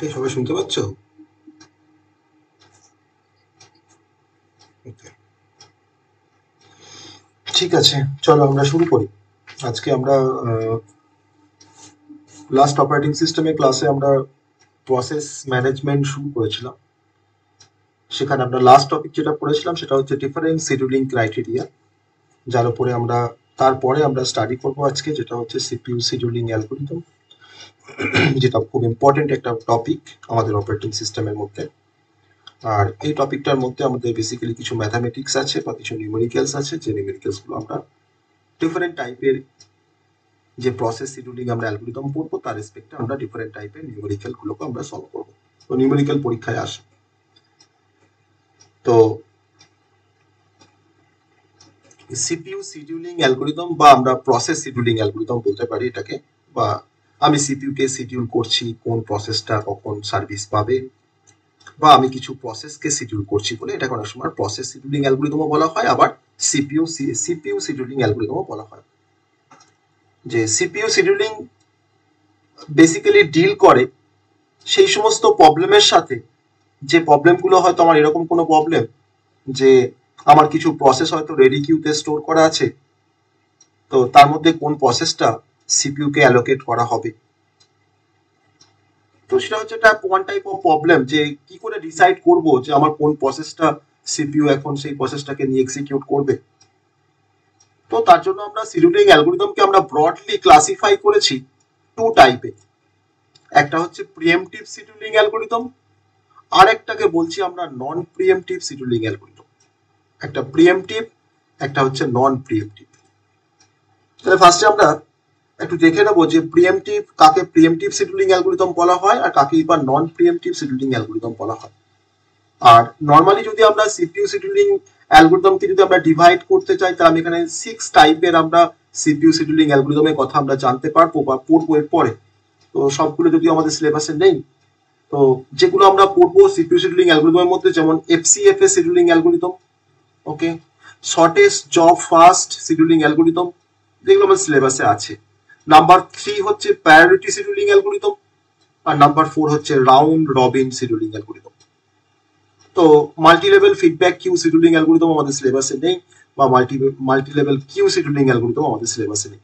ওকে, সবাই শুনতে পাচ্ছ? ওকে, ঠিক আছে, চলো আমরা শুরু করি। আজকে আমরা লাস্ট অপারেটিং সিস্টেমের ক্লাসে আমরা প্রসেস ম্যানেজমেন্ট শুরু করেছিলাম। সেখানে আমরা লাস্ট টপিক যেটা পড়েছিলাম সেটা হচ্ছে ডিফারেন্ট শিডিউলিং ক্রাইটেরিয়া, যার উপরে আমরা তারপরে আমরা স্টাডি করবো আজকে, যেটা হচ্ছে সিপিইউ শিডিউলিং অ্যালগরিদম, যেটা খুব ইম্পর্টেন্ট একটা টপিক আমাদের অপারেটিং সিস্টেমের মধ্যে। আর এই টপিকটার মধ্যে আমাদের বেসিক্যালি কিছু ম্যাথামেটিক্স আছে বা কিছু নিউমেরিক্যালস আছে, যে নিউমেরিক্যালসগুলো আমরা ডিফারেন্ট টাইপের যে প্রসেস শিডিউলিং আমরা অ্যালগরিদম পড়বো তার রেসপেক্টে আমরা ডিফারেন্ট টাইপের নিউমেরিক্যাল গুলোকে আমরা সলভ করবো। তো নিউমেরিক্যাল পরীক্ষায় আসে। তো সিপিইউ শিডিউলিং অ্যালগরিদম বা আমরা প্রসেস শিডিউলিং অ্যালগরিদম বলতে পারি এটাকে, বা আমি সিপিইউ কে শিডিউল করছি কোন প্রসেসটা কখন সার্ভিস পাবে, বা আমি কিছু প্রসেসকে শিডিউল করছি বলে এটাকে অনেক সময় প্রসেস শিডিউলিং অ্যালগরিদমও বলা হয়, আবার সিপিইউ শিডিউলিং অ্যালগরিদমও বলা হয়। যে সিপিইউ শিডিউলিং বেসিক্যালি ডিল করে সেই সমস্ত প্রবলেমের সাথে, যে প্রবলেমগুলো হয়তো আমার এরকম কোনো প্রবলেম যে আমার কিছু প্রসেস হয়তো রেডি কিউতে স্টোর করা আছে, তো তার মধ্যে কোন প্রসেসটা সিপিইউ কে অ্যালোকেট করা হবে। তো সেটা হচ্ছে একটা ওয়ান টাইপ অফ প্রবলেম, যে কি করে ডিসাইড করব যে আমার কোন প্রসেসটা সিপিইউ এখন সেই প্রসেসটাকে নিয়ে এক্সিকিউট করবে। তো তার জন্য আমরা শিডিউলিং অ্যালগরিদমকে আমরা ব্রডলি ক্লাসিফাই করেছি টু টাইপে। একটা হচ্ছে প্রিএমটিভ শিডিউলিং অ্যালগরিদম, আর একটাকে বলছি আমরা নন প্রিএমটিভ শিডিউলিং অ্যালগরিদম। একটা প্রিএমটিভ, একটা হচ্ছে নন প্রিএমটিভ। তাহলে ফার্স্টে আমরা একটু দেখে নেবো যে প্রিএমটিভ কাকে প্রিএমটিভ শিডিউলিং অ্যালগরিদম বলা হয় আর কাকে বা নন প্রিএমটিভ শিডিউলিং অ্যালগরিদম বলা হয়। আর নর্মালি যদি আমরা সিপিইউ শিডিউলিং অ্যালগরিদমকে যদি আমরা ডিভাইড করতে চাই, তাহলে আমি এখানে 6 টাইপের আমরা সিপিইউ শিডিউলিং অ্যালগরিদমের কথা আমরা জানতে পারবো বা পড়বো এর পরে। তো সবগুলো যদি আমাদের সিলেবাসে নেই, তো যেগুলো আমরা পড়বো সিপিইউ শিডিউলিং অ্যালগরিদমের মধ্যে, যেমন FCFS scheduling algorithm, okay, shortest job first scheduling algorithm, যেগুলো আমার সিলেবাসে আছে। নাম্বার 3 হচ্ছে প্রায়োরিটি শিডিউলিং অ্যালগরিদম, আর নাম্বার 4 হচ্ছে রাউন্ড রবিন শিডিউলিং অ্যালগরিদম। তো multi level feedback queue scheduling algorithm আমাদের সিলেবাসে নেই, বা multi level queue scheduling algorithm আমাদের সিলেবাসে নেই।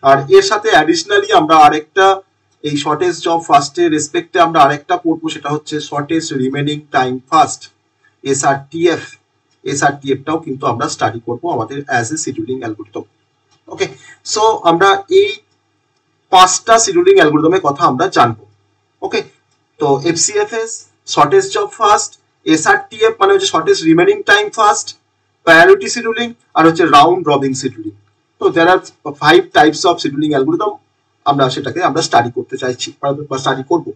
আর এর সাথে অ্যাডিশনালি আমরা আরেকটা এই শর্টেস্ট জব ফাস্টের রেসপেক্টে আমরা আরেকটা পড়বো, সেটা হচ্ছে শর্টেস্ট রিমেনিং টাইম ফাস্ট, এসআরটিএফ। এসআরটিএফটাও কিন্তু আমরা স্টাডি করবো আমাদের as a scheduling algorithm. Okay, so আমরা এই 5টা শিডিউলিং অ্যালগরিদমের কথা আমরা জানবো। ওকে, তো FCFS, shortest job first, SRTF মানে হচ্ছে shortest remaining time first, priority scheduling, আর হচ্ছে রাউন্ড রবিন শিডিউলিং। তো there are 5 types of scheduling algorithm, আমরা সেটাকে আমরা স্টাডি করতে চাইছি বা স্টাডি করব।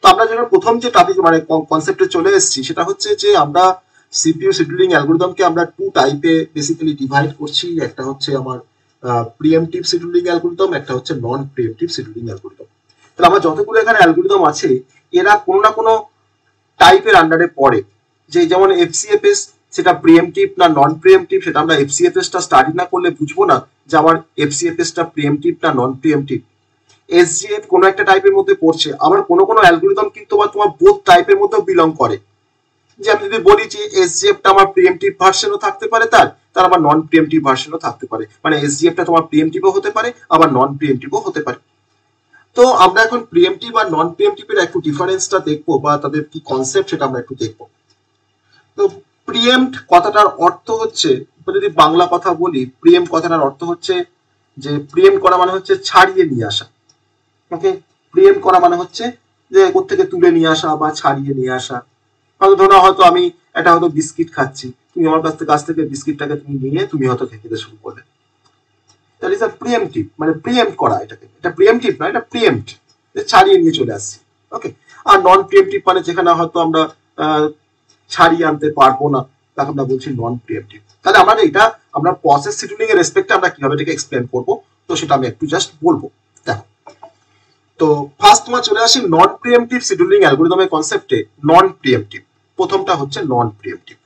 তো আমরা যখন প্রথম যে টপিক মানে কনসেপ্টে চলে এসেছি, সেটা হচ্ছে যে আমরা সিপিইউ শিডিউলিং অ্যালগরিদমকে আমরা 2 টাইপে বেসিক্যালি ডিভাইড করছি। একটা হচ্ছে আমার প্রিএমটিভ শিডিউলিং অ্যালগরিদম, একটা হচ্ছে নন প্রিএমটিভ শিডিউলিং অ্যালগরিদম। তাহলে আমার যতগুলো এখানে অ্যালগরিদম আছে, এরা কোনো না কোনো টাইপের আন্ডারে পড়ে। যে যেমন এফসিএফএস, সেটা প্রিএমটিভ না নন প্রিএমটিভ, সেটা আমরা এফসিএফএসটা স্টাডি না করলে বুঝবো না যে আমার এফসিএফএসটা প্রিএমটিভ না নন প্রিএমটিভ। এসজিএফ কোনো একটা টাইপের মধ্যে পড়ছে, আবার কোনো কোনো অ্যালগরিদম কিন্তু আবার তোমার বোথ টাইপের মধ্যে বিলং করে। যে আমি যদি বলি যে এসজিএফটা আমার প্রিএমটিভ ভার্সনও থাকতে পারে, তার আবার নন প্রিএমটিভ ভার্সনও থাকতে পারে, মানে এসজিএফটা তোমার প্রিএমটিভও হতে পারে আবার নন প্রিএমটিভও হতে পারে। তো আমরা এখন প্রিএমটিভ আর নন প্রিএমটিভের একটু ডিফারেন্সটা দেখবো, বা তাদের কি কনসেপ্ট সেটা আমরা একটু দেখবো। তো প্রিএম্পট কথাটার অর্থ হচ্ছে, যদি বাংলা কথা বলি, প্রিএম্পট কথাটার অর্থ হচ্ছে যে প্রিএম্পট করা মানে হচ্ছে ছাড়িয়ে নিয়ে আসা। ওকে, প্রিএম্পট করা মানে হচ্ছে যে কোত্থেকে তুলে নিয়ে আসা বা ছাড়িয়ে নিয়ে আসা। হয়তো ধরো হয়তো আমি একটা হয়তো বিস্কিট খাচ্ছি, তুমি আমার কাছ থেকে বিস্কিটটাকে তুমি নিয়ে তুমি হয়তো খেতে শুরু করলে, দ্যাট ইজ আ প্রিএমটিভ, মানে প্রিএম্পট করা। এটাকে এটা প্রিএমটিভ না, এটা প্রিএম্পট, ছাড়িয়ে নিয়ে চলে আসছি। ওকে, আর নন প্রিএমটিভ মানে যেখানে হয়তো আমরা ছাড়িয়ে আনতে পারবো না, তাকে আমরা বলছি নন প্রিএমটিভ। তাহলে আমাদের এটা আমরা প্রসেস শিডিউলিং এর রেসপেক্টে আমরা কিভাবে এটাকে এক্সপ্লেন করবো, তো সেটা আমি একটু জাস্ট বলবো। দেখো, তো ফার্স্ট তোমার চলে আসি নন প্রিএমটিভ শিডিউলিং অ্যালগরিদমের কনসেপ্টে। নন প্রিএমটিভ, প্রথমটা হচ্ছে নন প্রিএমটিভ,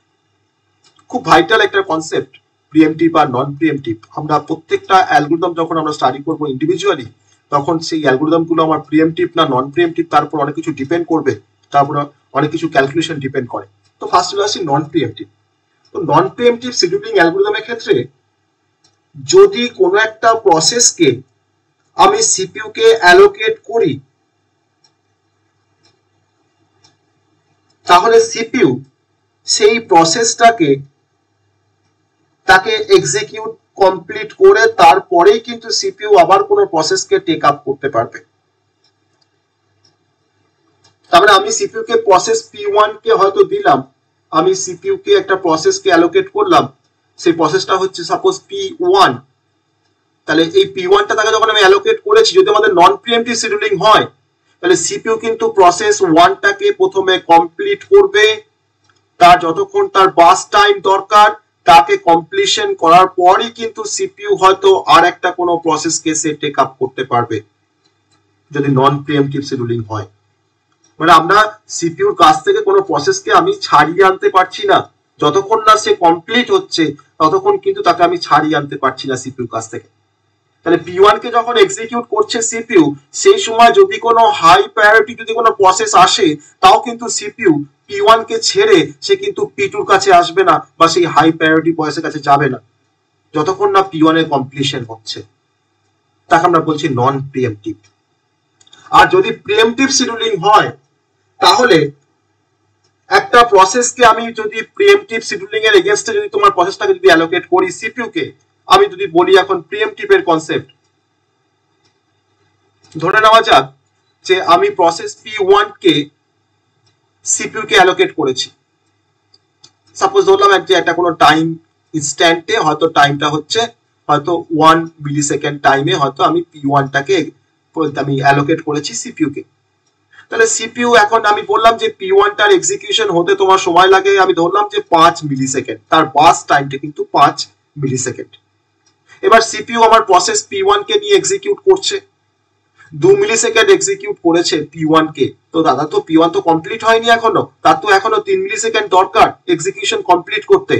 খুব ভাইটাল একটা কনসেপ্ট। প্রিএমটিভ আর নন প্রিএমটিভ আমরা প্রত্যেকটা অ্যালগরিদম যখন আমরা স্টাডি করবো ইন্ডিভিজুয়ালি, তখন সেই অ্যালগোরিদমগুলো আমার প্রিএমটিভ না নন প্রিএমটিভ তার উপর অনেক কিছু ডিপেন্ড করবে, তারপর অনেক কিছু ক্যালকুলেশন ডিপেন্ড করে। তো ফার্স্ট চলে আসি নন প্রিএমটিভ। তো নন প্রিএমটিভ শিডিউলিং অ্যালগোরিদমের ক্ষেত্রে যদি কোনো একটা প্রসেসকে আমি সিপিইউ কে অ্যালোকেট করি, তাহলে সিপিইউ সেই প্রসেসটাকে তাকে এক্সিকিউট কমপ্লিট করে তারপরেই কিন্তু সিপিইউ আবার কোনো প্রসেসকে টেক আপ করতে পারবে। তারপরে আমি সিপিইউ কে প্রসেস P1 কে হয়তো দিলাম, আমি সিপিইউ কে একটা প্রসেসকে অ্যালোকেট করলাম, সেই প্রসেসটা হচ্ছে সাপোজ P1। তাহলে এই P1টা তাকে যখন আমি অ্যালোকেট করেছি, যদি আমাদের নন প্রিএমটিভ শিডিউলিং হয় তাহলে সিপিইউ কিন্তু প্রসেস 1টাকে প্রথমে কমপ্লিট করবে, তার যতক্ষণ তার বাস টাইম দরকার তাকে কমপ্লিশন করার পরই কিন্তু সিপিইউ হয়তো আর একটা কোনো প্রসেসকে সে টেক আপ করতে পারবে, যদি নন প্রিএমটিভ শিডিউলিং হয়। মানে আমরা সিপিইউর কাছ থেকে কোনো প্রসেসকে আমি ছাড়িয়ে আনতে পারছি না, যতক্ষণ না সে কমপ্লিট হচ্ছে ততক্ষণ কিন্তু তাকে আমি ছাড়িয়ে আনতে পারছি না সিপিইউর কাছ থেকে। তাহলে P1 কে যখন এক্সিকিউট করছে সিপিইউ, সেই সময় যদি কোনো হাই প্রায়োরিটি যদি কোনো প্রসেস আসে, তাও কিন্তু সিপিইউ P1 কে ছেড়ে সে কিন্তু P2 কাছে আসবে না বা সেই হাই প্রায়োরিটি প্রসেসের কাছে যাবে না, যতক্ষণ না P1 এর কমপ্লিশন হচ্ছে। তাকে আমরা বলছি নন প্রিএমটিভ। আর যদি প্রিএমটিভ শিডিউলিং হয়, তাহলে একটা প্রসেসকে আমি যদি প্রিএমটিভ শিডিউলিং এর এগেইনস্টে যদি তোমার প্রসেসটাকে যদি অ্যালোকেট করি সিপিইউ কে, আমি যদি বলি এখন প্রিএমটিভ এর কনসেপ্ট, ধরে নেওয়া যাক যে আমি প্রসেস P1 কে সিপিইউ কে অ্যালোকেট করেছি। সাপোজ ধরলাম একটা কোনো টাইম ইনস্ট্যান্টে, হয়তো টাইমটা হচ্ছে হয়তো 1 মিলি সেকেন্ড টাইমে হয়তো আমি P1টাকে আমি অ্যালোকেট করেছি সিপিইউ কে। তাহলে সিপিইউ এখন আমি বললাম যে P1টার এক্সিকিউশন হতে তোমার সময় লাগে, আমি ধরলাম যে 5 মিলি সেকেন্ড, তার বাস টাইমটা কিন্তু 5 মিলি সেকেন্ড। এবার সিপিইউ আমার প্রসেস P1 কে নিয়ে এক্সিকিউট করছে, 2 মিলি সেকেন্ড এক্সিকিউট করেছে P1 কে। তো দাদা তো P1 তো কমপ্লিট হয়নি এখনো, তার তো এখনো 3 মিলি সেকেন্ড দরকার এক্সিকিউশন কমপ্লিট করতে।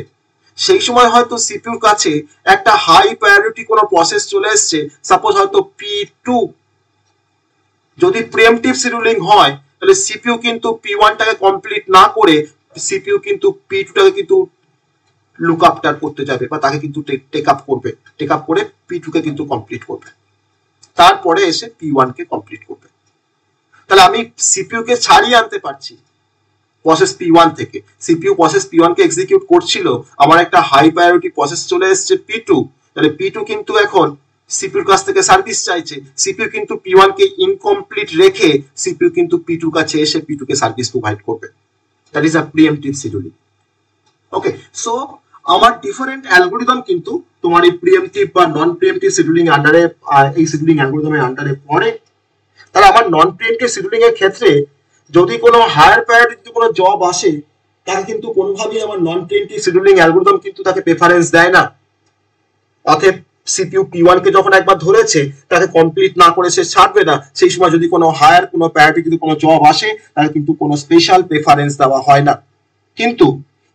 সেই সময় হয়তো সিপিইউর কাছে একটা হাই প্রায়োরিটি কোনো প্রসেস চলে এসছে, সাপোজ হয়তো P2। যদি প্রিএমটিভ শিডিউলিং হয় তাহলে সিপিইউ কিন্তু P1টাকে কমপ্লিট না করে সিপিইউ কিন্তু P2টাকে কিন্তু লুক আপটার করতে যাবে বা তাকে কিন্তু টেক আপ করবে, টেক আপ করে P2 কে কিন্তু কমপ্লিট করবে, তারপরে এসে P1 কে কমপ্লিট করবে। তাহলে আমি সিপিইউ কে ছাড়িয়ে আনতে পারছি প্রসেস P1 থেকে। সিপিইউ প্রসেস P1 কে এক্সিকিউট করছিল, আমার একটা হাই প্রায়োরিটি প্রসেস চলে এসেছে P2, তাহলে P2 কিন্তু এখন সিপিইউর কাছ থেকে সার্ভিস চাইছে, সিপিইউ কিন্তু P1 কে ইনকমপ্লিট রেখে সিপিইউ কিন্তু P2 কাছে এসে P2 কে সার্ভিস প্রোভাইড করবে। That is a preemptive scheduling. Okay, so আমার ডিফারেন্ট অ্যালগোরিদম কিন্তু তোমার এই প্রিএমটিভ বা নন প্রিএমটিভ শিডিউলিং আন্ডারে, এই শিডিউলিং অ্যালগোরিদমের আন্ডারে পড়ে। তাহলে আমার নন প্রিএমটিভ শিডিউলিং এর ক্ষেত্রে যদি কোনো হায়ার প্রায়োরিটি কোনো জব আসে, তাকে কিন্তু কোনোভাবেই আমার নন প্রিএমটিভ শিডিউলিং অ্যালগোরিদম কিন্তু তাকে প্রেফারেন্স দেয় না। অতএব সিপিইউ P1 কে যখন একবার ধরেছে তাকে কমপ্লিট না করে সে ছাড়বে না। সেই সময় যদি কোনো হায়ার কোনো প্রায়োরিটি যদি কোনো জব আসে, তাহলে কিন্তু কোনো স্পেশাল প্রেফারেন্স দেওয়া হয় না। কিন্তু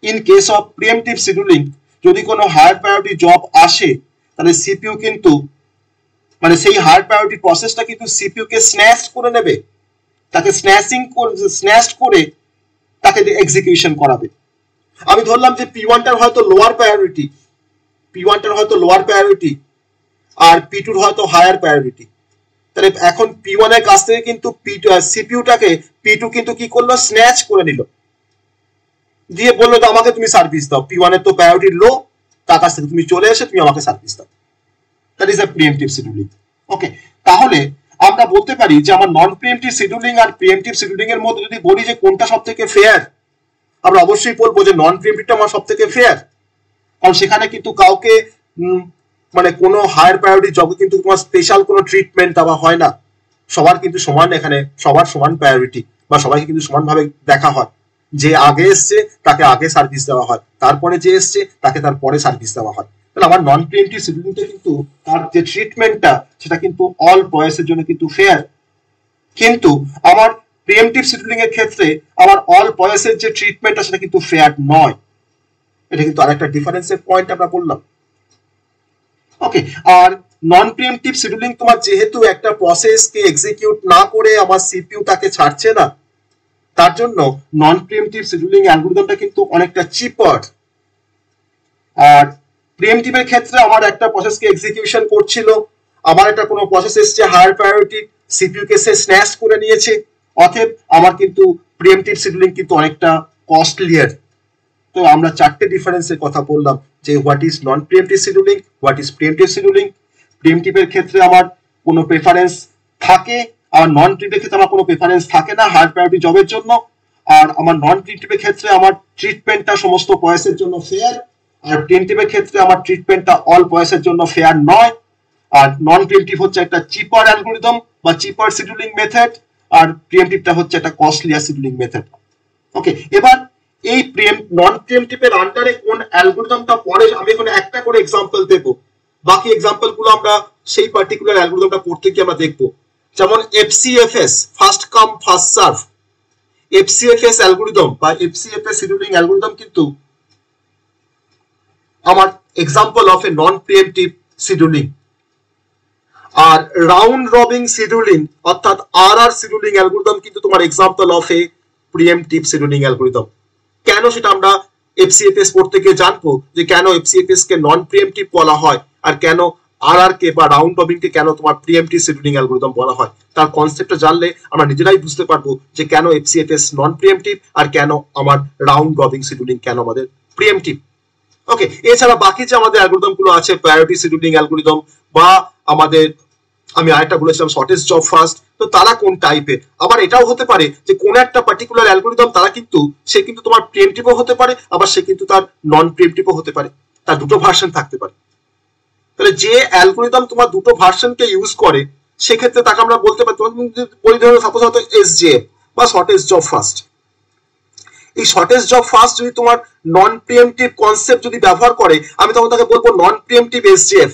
in case of pre-emptive scheduling যদি কোনো হায়ার প্রায়োরিটি জব আসে, তাহলে সিপিইউ কিন্তু মানে সেই হায়ার প্রায়োরিটি প্রসেসটা কিন্তু সিপিইউ কে স্ন্যাচ করে নেবে, তাকে স্ন্যাচ করে তাকে এক্সিকিউশন করাবে। আমি ধরলাম যে P1টার হয়তো লোয়ার প্রায়োরিটি, P1টার হয়তো লোয়ার প্রায়োরিটি আর P2 হয়তো হায়ার প্রায়োরিটি। তাহলে এখন P1 এর কাছ থেকে কিন্তু সিপিইউটাকে P2 কিন্তু কি করলো, স্ন্যাচ করে নিল, দিয়ে বললো তো আমাকে তুমি সার্ভিস দাও, P1 এর তো প্রায়োরিটি লো, তার কাছ থেকে তুমি চলে এসে তুমি আমাকে সার্ভিস দাও। That is a preemptive scheduling. Okay, তাহলে আমরা বলতে পারি যে আমার নন প্রিএমটিভ শিডিউলিং আর প্রিএমটিভ শিডিউলিং এর মধ্যে যদি বলি যে কোনটা সবথেকে ফেয়ার, আমরা অবশ্যই বলবো যে নন প্রিএমটিভটা আমার সবথেকে ফেয়ার। কারণ সেখানে কিন্তু কাউকে মানে কোনো হায়ার প্রায়োরিটি জবে কিন্তু তোমার স্পেশাল কোনো ট্রিটমেন্ট দেওয়া হয় না, সবার কিন্তু সমান, এখানে সবার সমান প্রায়োরিটি বা সবাইকে কিন্তু সমানভাবে দেখা হয়। যে আগে এসছে তাকে আগে সার্ভিস দেওয়া হয়, তারপরে যে এসছে তাকে তারপরে সার্ভিস দেওয়া হয়। তাহলে আমার নন প্রিএমটিভ শিডিউলিংটা কিন্তু তার যে ট্রিটমেন্টটা সেটা কিন্তু অল বয়সের জন্য কিন্তু ফেয়ার। কিন্তু আমার প্রিএমটিভ শিডিউলিং এর ক্ষেত্রে আমার অল বয়সের যে ট্রিটমেন্টটা সেটা কিন্তু ফেয়ার নয়। এটা কিন্তু আরেকটা ডিফারেন্সের পয়েন্ট আমরা বললাম। ওকে, আর নন প্রিএমপ্টিভ শিডিউলিং তোমার যেহেতু একটা প্রসেসকে এক্সিকিউট না করে আমার সিপিইউ তাকে ছাড়ছে না, তার জন্য নন প্রিএমপ্টিভ শিডিউলিং অ্যালগরিদমটা কিন্তু অনেকটা চিপার। আর প্রিএমপ্টিভের ক্ষেত্রে আমার একটা প্রসেসকে এক্সিকিউশন করছিল, আমার একটা কোনো প্রসেস এসছে হায়ার প্রায়োরিটি, সিপিইউ কে সে স্ন্যাশ করে নিয়েছে, অতএব আমার কিন্তু প্রিএমপ্টিভ শিডিউলিং কিন্তু অনেকটা কস্টলিয়ার। তো আমরা চারটে ডিফারেন্সের কথা বললাম, যে what is non preemptive scheduling, what is preemptive scheduling. প্রিএমপ্টিভের ক্ষেত্রে আমার কোনো প্রেফারেন্স থাকে, আর নন প্রিএমপ্টিভের ক্ষেত্রে আমার কোনো প্রেফারেন্স থাকে না হায়ার প্রায়োরিটি জবের জন্য। আর আমার নন প্রিএমপ্টিভের ক্ষেত্রে আমার ট্রিটমেন্টটা সমস্ত বয়সের জন্য ফেয়ার, আর প্রিএমপ্টিভের ক্ষেত্রে আমার ট্রিটমেন্টটা অল বয়সের জন্য ফেয়ার নয়। আর নন প্রিএমপ্টিভ হচ্ছে একটা চিপার অ্যালগরিদম বা চিপার শিডিউলিং মেথড, আর প্রিএমপ্টিভটা হচ্ছে একটা কস্টলিয়ার শিডিউলিং মেথড। ওকে, এবার এই নন প্রিএমপ্টিভের আন্ডারে কোন অ্যালগরিদমটা পড়ে আমি এখন একটা করে এক্সাম্পল দেব, বাকি এক্সাম্পল গুলো আমরা সেই পার্টিকুলার অ্যালগরিদমটা পড়তে গিয়ে আমরা দেখবো। যেমন FCFS, first come first serve, FCFS algorithm বা এফসিএফএস শিডিউলিং অ্যালগরিদম কিন্তু আমার example of a non preemptive scheduling. আর রাউন্ড রবিং শিডিউলিং অর্থাৎ আরআর শিডিউলিং অ্যালগরিদম কিন্তু তোমার example of a preemptive scheduling algorithm. কেন সেটা আমরা এফসিএফএস পড়তে গিয়ে জানবো, যে কেন এফসিএফএস কে নন প্রিএমপ্টিভ বলা হয়, আর কেন আরআর কে বা রাউন্ড রবিং কে কেন তোমার প্রিএমপ্টিভ শিডিউলিং অ্যালগরিদম বলা হয়। তার কনসেপ্টটা জানলে আমরা নিজেরাই বুঝতে পারবো যে কেন এফসিএফএস নন প্রিএমপ্টিভ আর কেন আমার রাউন্ড রবিং শিডিউলিং কেন আমাদের প্রিএমপ্টিভ। ওকে, এছাড়া বাকি যে আমাদের অ্যালগরিদম গুলো আছে, প্রায়োরিটি শিডিউলিং অ্যালগরিদম বা আমাদের আমি আরেকটা বলেছিলাম শর্টেস্ট জব ফার্স্ট, তো তারা কোন টাইপের। আবার এটাও হতে পারে যে কোন একটা পার্টিকুলার অ্যালগরিদম তারা কিন্তু সে কিন্তু তোমার প্রিএমপ্টিভও হতে পারে, আবার সে কিন্তু তার নন প্রিএমপ্টিভও হতে পারে, তার দুটো ভার্সন থাকতে পারে। তাহলে যে অ্যালগরিদম তোমার দুটো ভার্সনকে ইউজ করে সেক্ষেত্রে তাকে আমরা বলতে পারি, বলি ধরো সাপোজ হয়তো এসজেএফ বা শর্টেস্ট জব ফার্স্ট। এই শর্টেস্ট জব ফার্স্ট যদি তোমার নন প্রিএমপ্টিভ কনসেপ্ট যদি ব্যবহার করে, আমি তখন তাকে বলবো নন প্রিএমপ্টিভ এসজেএফ।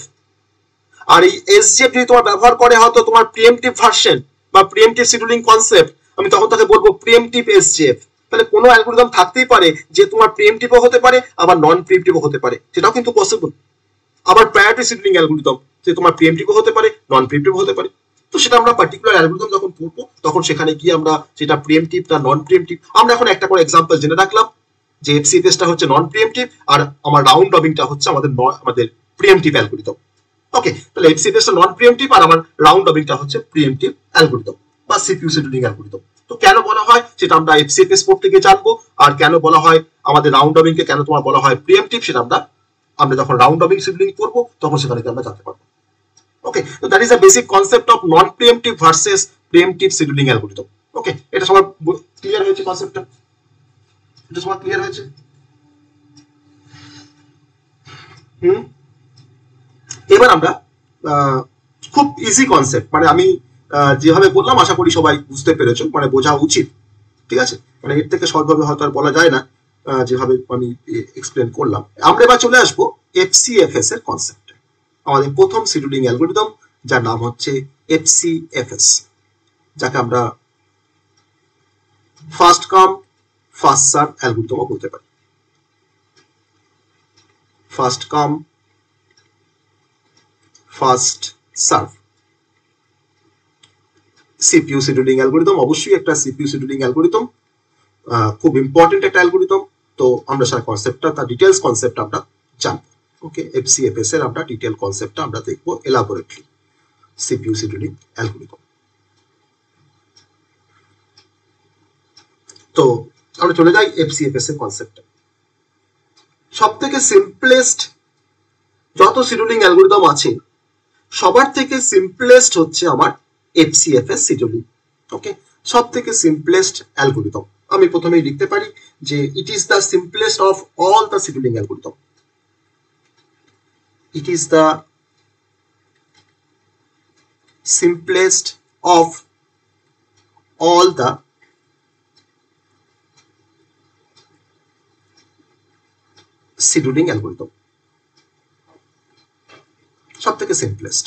আর এই এসজেএফ যদি তোমার ব্যবহার করে হয়তো তোমার প্রিএমপ্টিভ ভার্সন বা প্রিএমপ্টিভ শিডিউলিং কনসেপ্ট, আমি তখন তাকে বলবো প্রিএমপ্টিভ এসজেএফ। তাহলে কোনো অ্যালগরিদম থাকতেই পারে যে তোমার প্রিএমপ্টিভও হতে পারে আবার নন প্রিএমপ্টিভও হতে পারে, সেটাও কিন্তু পসিবল। আবার প্রায়োরিটি শিডিউলিং অ্যালগরিদম যে তোমার প্রিএমপ্টিভও হতে পারে নন প্রিএমপ্টিভও হতে পারে। তো সেটা আমরা পার্টিকুলার অ্যালগরিদম যখন পড়বো তখন সেখানে গিয়ে আমরা সেটা প্রিএমপ্টিভ না নন প্রিএমপ্টিভ আমরা এখন একটা করে এক্সাম্পল জেনে রাখলাম, যে এফসিএফএসটা হচ্ছে নন প্রিএমপ্টিভ আর আমার রাউন্ড রবিংটা হচ্ছে আমাদের প্রিএমপ্টিভ অ্যালগরিদম। ওকে, তাহলে এফসিএফএসটা নন প্রিএমপ্টিভ আর আমার রাউন্ড রবিংটা হচ্ছে প্রিএমপ্টিভ অ্যালগরিদম বা সিপিইউ শিডিউলিং অ্যালগরিদম। তো কেন বলা হয় সেটা আমরা এফসিএফএস পড়তে গিয়ে জানবো, আর কেন বলা হয় আমাদের রাউন্ড রবিংকে কেন তোমার বলা হয় প্রিএমপ্টিভ সেটা আমরা যখন রাউন্ড রবিং শিডিউলিং করবো তখন সেখানে আমরা জানতে পারবো। ওকে, তো that is the basic concept of non preemptive versus preemptive scheduling algorithm. Okay, এটা সবার ক্লিয়ার হয়েছে কনসেপ্টটা? এটা সবার ক্লিয়ার হয়েছে? এবার আমরা খুব ইজি কনসেপ্ট, মানে আমি যেভাবে বললাম আশা করি সবাই বুঝতে পেরেছো, মানে বোঝা উচিত, ঠিক আছে? মানে এর থেকে সহজভাবে হয়তো আর বলা যায় না যেভাবে আমি এক্সপ্লেন করলাম। আমরা এবার চলে আসবো এফসিএফএস এর কনসেপ্ট, আমাদের প্রথম শিডিউলিং অ্যালগরিদম যার নাম হচ্ছে এফসিএফএস, যাকে আমরা ফার্স্ট কাম ফার্স্ট সার্ভ অ্যালগরিদমও বলতে পারি। First come first serve CPU scheduling algorithm, অবশ্যই একটা সিপিইউ শিডিউলিং অ্যালগরিদম, খুব ইম্পর্টেন্ট একটা অ্যালগরিদম। তো আমরা সেই কনসেপ্টটা, তার ডিটেইলস কনসেপ্ট আমরা জানবো। ওকে, এফসিএফএস এর আমরা ডিটেইল কনসেপ্টটা আমরা দেখবো এলাবোরেটলি, সিপিইউ শিডিউলিং অ্যালগরিদম। তো আমরা চলে যাই এফসিএফএস এর কনসেপ্টে। সবথেকে সিম্পলেস্ট যত শিডিউলিং অ্যালগরিদম আছে সবার থেকে সিম্পলেস্ট হচ্ছে আমার এফসিএফএস শিডিউলিং। ওকে, সব থেকে সিম্পলেস্ট অ্যালগরিদম আমি প্রথমেই লিখতে পারি যে it is the simplest of all the scheduling algorithm. It is the simplest of all the scheduling algorithm, সব থেকে সিম্পলেস্ট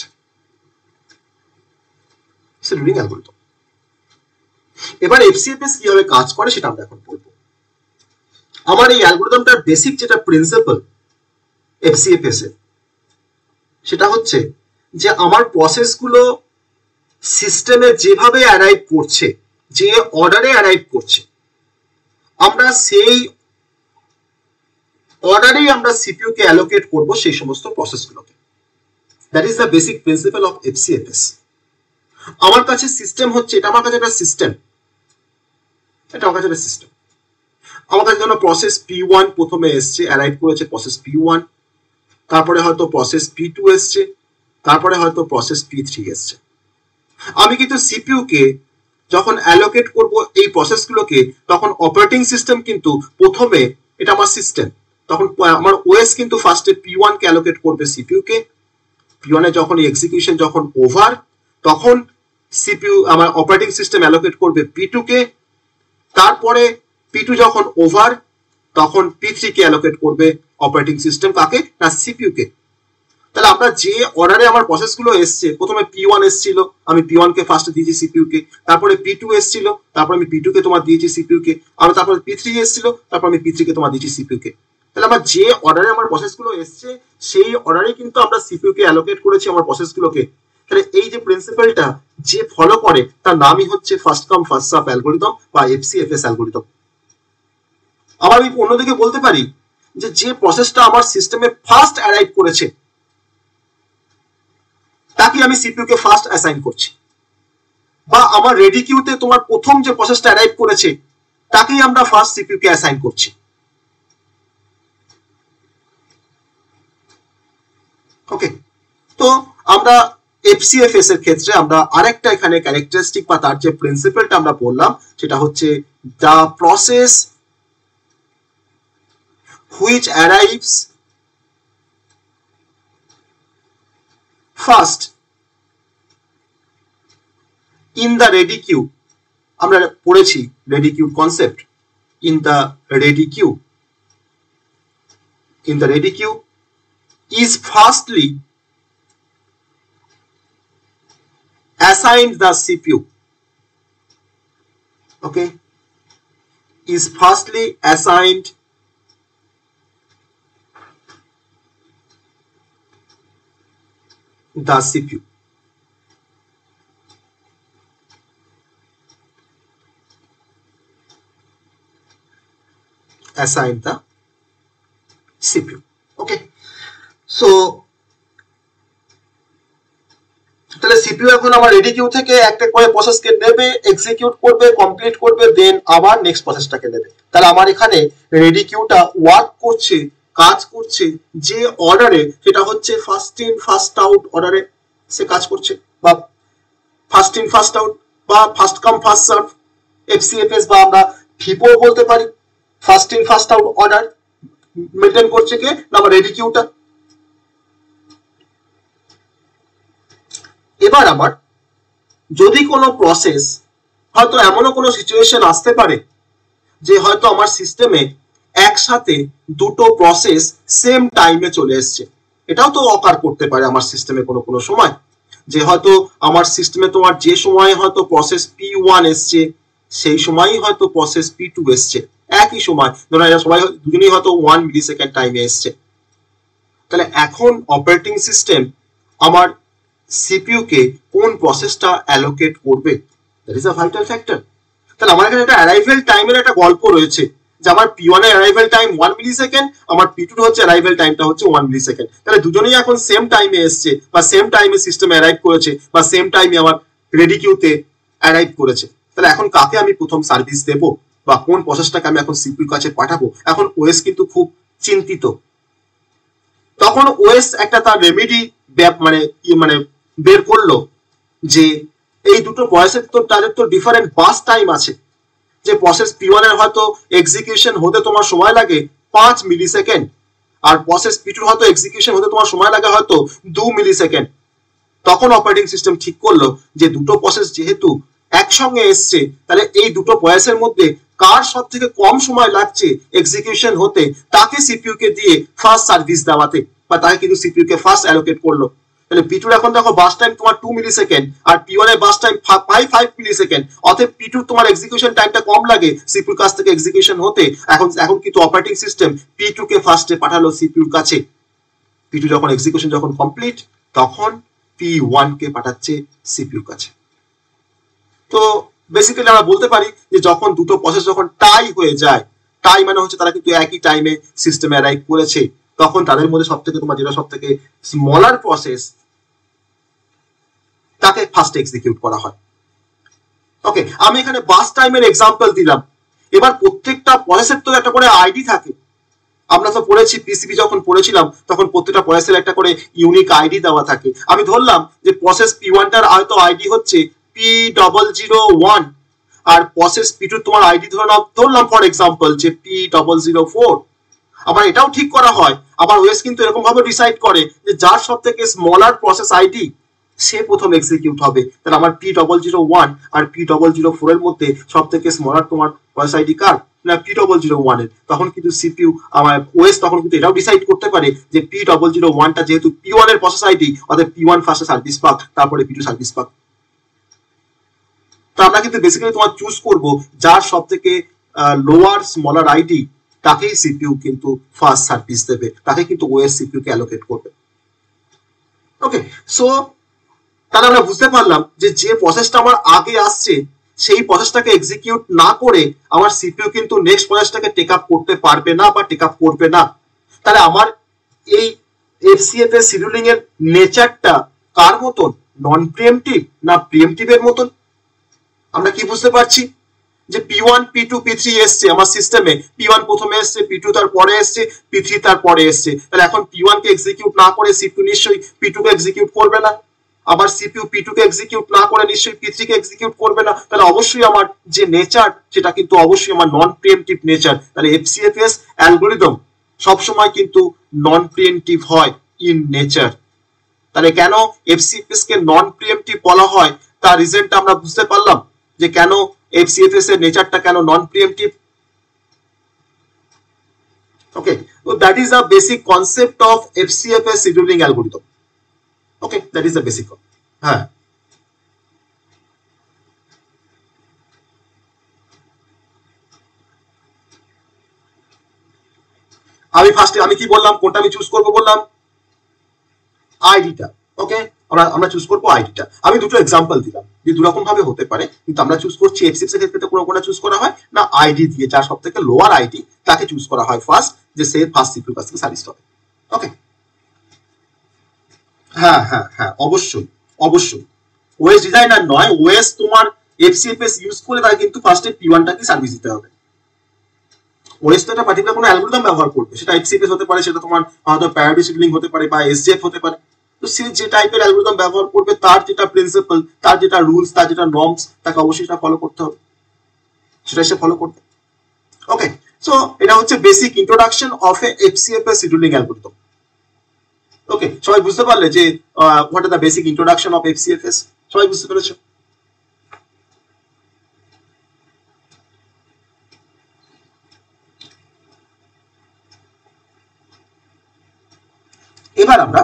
শিডিউলিং অ্যালগরিদম। এবার এফসিএফএস কিভাবে কাজ করে সেটা আমরা এখন বলবো। আমার এই অ্যালগরিদমটার বেসিক যেটা প্রিন্সিপাল এফসিএফএস এর, সেটা হচ্ছে যে আমার প্রসেসগুলো সিস্টেমে যেভাবে অ্যারাইভ করছে, যে অর্ডারে অ্যারাইভ করছে, আমরা সেই অর্ডারেই আমরা সিপিইউ কে অ্যালোকেট করব সেই সমস্ত প্রসেসগুলোকে। That is the basic principle of FCFS. আমার কাছে সিস্টেম হচ্ছে, এটা আমার কাছে একটা সিস্টেম, এটা আমার কাছে একটা সিস্টেম। আমার কাছে ধরো প্রসেস P1 প্রথমে এসছে, অ্যারাইভ করেছে প্রসেস P1, তারপরে হয়তো প্রসেস P2 এসছে, তারপরে হয়তো প্রসেস P3 এসছে। আমি কিন্তু সিপিইউ কে যখন অ্যালোকেট করব এই প্রসেসগুলোকে, তখন অপারেটিং সিস্টেম কিন্তু প্রথমে, এটা আমার সিস্টেম, তখন আমার ওএস কিন্তু ফার্স্টে P1 কে অ্যালোকেট করবে সিপিইউ কে। P1 এ যখন এক্সিকিউশন যখন ওভার, তখন সিপিইউ আমার অপারেটিং সিস্টেম অ্যালোকেট করবে P2 কে। তারপরে P2 যখন ওভার, তখন P3 কে অ্যালোকেট করবে অপারেটিং সিস্টেম, কাকে? না সিপিইউ কে। তাহলে আমরা যে অর্ডারে আমার প্রসেসগুলো এসছে, প্রথমে P1 এসছিল, আমি P1 কে ফার্স্টে দিয়েছি সিপিইউ কে, তারপরে P2 এসছিল, তারপর আমি P2 কে তোমার দিয়েছি সিপিইউ কে, আর তারপরে P3 এসছিল, তারপর আমি P3 কে তোমার দিয়েছি সিপিইউ কে। তাহলে আমার যে অর্ডারে আমার প্রসেসগুলো এসছে, সেই অর্ডারে কিন্তু আমরা সিপিইউ কে অ্যালোকেট করেছি আমার প্রসেসগুলোকে। তাহলে এই যে প্রিন্সিপালটা যে ফলো করে, তার নামই হচ্ছে first come first serve algorithm বা এফসিএফএস অ্যালগরিদম। আবার আমি অন্যদিকে বলতে পারি যে যে প্রসেসটা আমার সিস্টেমে ফার্স্ট অ্যারাইভ করেছে, তাকে আমি সিপিইউ কে ফার্স্ট অ্যাসাইন করছি। বা আমার রেডি কিউতে তোমার প্রথম যে প্রসেসটা অ্যারাইভ করেছে, তাকেই আমরা ফার্স্ট সিপিইউ কে অ্যাসাইন করছি। ওকে, তো আমরা এফসিএফএস এর ক্ষেত্রে আমরা আরেকটা এখানে ক্যারেক্টারিস্টিক বা তার যে প্রিন্সিপালটা আমরা বললাম, সেটা হচ্ছে the process which arrives first in the ready queue. আমরা পড়েছি ready queue concept. In the ready queue, in the ready queue is firstly assigned the CPU. Okay, is firstly assigned the CPU. Assigned the CPU. Okay, so তাহলে CPU এখন আমার ready Q থেকে একটা করে প্রসেসকে নেবে, execute করবে, complete করবে, দেন আবার নেক্সট প্রসেসটাকে নেবে। তাহলে আমার এখানে রেডি কিউটা ওয়ার্ক করছে, কাজ করছে যে অর্ডারে, সেটা হচ্ছে ফার্স্ট ইন ফার্স্ট আউট অর্ডারে সে কাজ করছে, বা ফার্স্ট ইন ফার্স্ট আউট বা ফার্স্ট কাম ফার্স্ট সার্ভ এফসিএফএস, বা আমরা ফিপো বলতে পারি। First in first out order maintain করছে কে? না আমার রেডি কিউটা। এবার আমার যদি কোনো প্রসেস, হয়তো এমনও কোনো সিচুয়েশন আসতে পারে যে হয়তো আমার সিস্টেমে একসাথে দুটো প্রসেস সেম টাইমে চলে এসছে, এটাও তো অকার করতে পারে আমার সিস্টেমে কোনো কোনো সময়, যে হয়তো আমার সিস্টেমে তোমার যে সময় হয়তো প্রসেস P1 এসছে, সেই সময়ই হয়তো প্রসেস P2 এসছে, একই সময়, ধরো এরা সবাই দুজনেই হয়তো 1 মিলিসেকেন্ড টাইমে এসছে। তাহলে এখন অপারেটিং সিস্টেম আমার সিপিইউ কে কোন প্রসেসটা অ্যালোকেট করবে, that is a vital factor. তাহলে আমার এখানে একটা অ্যারাইভেল টাইমের একটা গল্প রয়েছে, যে আমার P1 এর অ্যারাইভেল টাইম 1 মিলিসেকেন্ড, আমার P2 হচ্ছে অ্যারাইভেল টাইমটা হচ্ছে 1 মিলিসেকেন্ড। তাহলে দুজনেই এখন সেম টাইমে এসছে, বা সেম টাইমে সিস্টেমে অ্যারাইভ করেছে, বা সেম টাইমে আমার রেডি কিউতে অ্যারাইভ করেছে। তাহলে এখন কাকে আমি প্রথম সার্ভিস দেব, বা কোন প্রসেসটাকে আমি এখন সিপিইউর কাছে পাঠাবো? এখন ওএস কিন্তু খুব চিন্তিত। তখন ওএস একটা তার রেমেডি মানে বের করলো, যে এই দুটো প্রসেসের তো তাদের তো ডিফারেন্ট বাস টাইম আছে। যে প্রসেস P1 এর হয়তো এক্সিকিউশন হতে তোমার সময় লাগে 5 মিলিসেকেন্ড, আর প্রসেস P2 হয়তো এক্সিকিউশন হতে তোমার সময় লাগে হয়তো 2 মিলিসেকেন্ড। তখন অপারেটিং সিস্টেম ঠিক করলো যে দুটো প্রসেস যেহেতু একসঙ্গে এসছে, তাহলে এই দুটো প্রসেসের মধ্যে কার সব থেকে কম সময় লাগছে এক্সিকিউশন হতে, তাকে সিপিইউ কে দিয়ে ফার্স্ট সার্ভিস দেওয়াতে, বা তাকে কিন্তু সিপিইউ কে ফার্স্ট অ্যালোকেট করলো। তাহলে P2 এখন দেখো বাস টাইম তোমার 2 মিলিসেকেন্ড, আর P1 এর বাস টাইম 5 মিলিসেকেন্ড। অতএব P2 তোমার এক্সিকিউশন টাইমটা কম লাগে সিপিইউর কাছ থেকে এক্সিকিউশন হতে। এখন কিন্তু অপারেটিং সিস্টেম P2 কে ফার্স্টে পাঠালো সিপিইউর কাছে। P2 যখন এক্সিকিউশন যখন কমপ্লিট, তখন P1 কে পাঠাচ্ছে সিপিইউ কাছে। তো বেসিক্যালি আমরা বলতে পারি যে যখন দুটো প্রসেস যখন টাই হয়ে যায়, টাই মানে হচ্ছে তারা কিন্তু একই টাইমে সিস্টেমে অ্যারাইভ করেছে, তখন তাদের মধ্যে সব থেকে তোমার যেটা সব থেকে স্মলার প্রসেস তাকে ফার্স্ট এক্সিকিউট করা হয়। ওকে, আমি এখানে বাস টাইমের এক্সাম্পল দিলাম। এবার প্রত্যেকটা প্রসেসের তো একটা করে আইডি থাকে। আমরা তো পড়েছি পিসিবি যখন পড়েছিলাম তখন প্রত্যেকটা প্রসেসের একটা করে ইউনিক আইডি দেওয়া থাকে। আমি ধরলাম যে প্রসেস P1 টার হয়তো আইডি হচ্ছে P001 আর প্রসেস P2 তোমার আইডি ধরলাম ফর এক্সাম্পল যে P004। আবার এটাও ঠিক করা হয়, আবার ওএস কিন্তু এরকম ভাবে ডিসাইড করে যে যার সব থেকে স্মলার প্রসেস আইডি সে প্রথম এক্সিকিউট হবে। তাহলে আমার P001 আর P004 এর মধ্যে সব থেকে স্মলার তোমার প্রসেস আইডি কার? না P001 এর। তখন কিন্তু সিপিইউ আমার ওএস তখন কিন্তু এটাও ডিসাইড করতে পারে যে P001 টা যেহেতু P1 এর প্রসেস আইডি, অর্থাৎ P1 ফার্স্টে সার্ভিস পাক, তারপরে P2 সার্ভিস পাক। তো আমরা কিন্তু বেসিক্যালি তোমার চুজ করব যার সব থেকে লোয়ার স্মলার আইডি, তাকেই সিপিইউ কিন্তু ফার্স্ট সার্ভিস দেবে, তাকে কিন্তু ওএস সিপিইউ কে অ্যালোকেট করবে। ওকে, সো তাহলে আমরা বুঝতে পারলাম যে যে প্রসেসটা আমার আগে আসছে সেই প্রসেসটাকে এক্সিকিউট না করে আমার সিপিইউ কিন্তু নেক্সট প্রসেসটাকে টেক আপ করতে পারবে না বা টেক আপ করবে না। তাহলে আমার এই এফসিএফএস শিডিউলিং এর নেচারটা কার মতন? নন প্রিএমটিভ না প্রিএমটিভ এর মতন? আমরা কি বুঝতে পারছি যে P1 P2 P3 এসছে আমার সিস্টেমে, P1 প্রথমে এসছে, P2 তার পরে এসছে, P3 তার পরে এসছে। তাহলে এখন P1 কে এক্সিকিউট না করে সিপিইউ নিশ্চয়ই P2 কে এক্সিকিউট করবে না, আবার সিপিইউ P2 কে এক্সিকিউট না করে নিশ্চয়ই P3 কে এক্সিকিউট করবে না। তাহলে অবশ্যই আমার যে নেচার সেটা কিন্তু অবশ্যই আমার নন প্রিএমটিভ নেচার। তাহলে এফসিএফএস অ্যালগরিদম সবসময় কিন্তু নন প্রিএমটিভ হয় ইন নেচার। তাহলে কেন এফসিএফএস কে নন প্রিএমটিভ বলা হয় তার রিজনটা আমরা বুঝতে পারলাম যে কেন এফসিএফএস এর নেচারটা কেন non preemptive. Okay, so that is the basic concept of FCFS scheduling algorithm. Okay, that is the basic one. হ্যাঁ, আমি কি বললাম, কোনটা আমি চুজ করব বললাম? আইডিটা। ওকে, আমরা চুজ করব আইডিটা। আমি দুটো এক্সাম্পল দিলাম যে দু রকম ভাবে হতে পারে, কিন্তু আমরা চুজ করছি এফসিএফএস এর ক্ষেত্রে কোনটা চুজ করা হয় না আইডি দিয়ে, যার সব থেকে লোয়ার আইডি তাকে চুজ করা হয় ফার্স্ট, যে সে ফার্স্ট সিপিইউ কাছ থেকে সার্ভিস হবে। ওকে, হ্যাঁ হ্যাঁ হ্যাঁ, অবশ্যই অবশ্যই। ওএস ডিজাইনার নয়, ওএস তোমার এফসিএফএস ইউজ করে তাকে কিন্তু ফার্স্টে P1 টাকে সার্ভিস দিতে হবে। ওএস তো একটা পার্টিকুলার কোনো অ্যালগরিদম ব্যবহার করবে, সেটা এফসিএফএস হতে পারে, সেটা তোমার হয়তো প্যারাডি শিডিউলিং হতে পারে বা এসজেএফ হতে পারে। তো সে যে টাইপের অ্যালগরিদম ব্যবহার করবে তার যেটা প্রিন্সিপাল, তার যেটা রুলস, তার যেটা নর্মস, তাকে অবশ্যই সেটা ফলো করতে হবে, সেটা সে ফলো করবে। ওকে, সো এটা হচ্ছে basic introduction of a FCFS scheduling algorithm. Okay, সবাই বুঝতে পারলে যে what are the basic introduction of FCFS? সবাই বুঝতে পেরেছো? এবার আমরা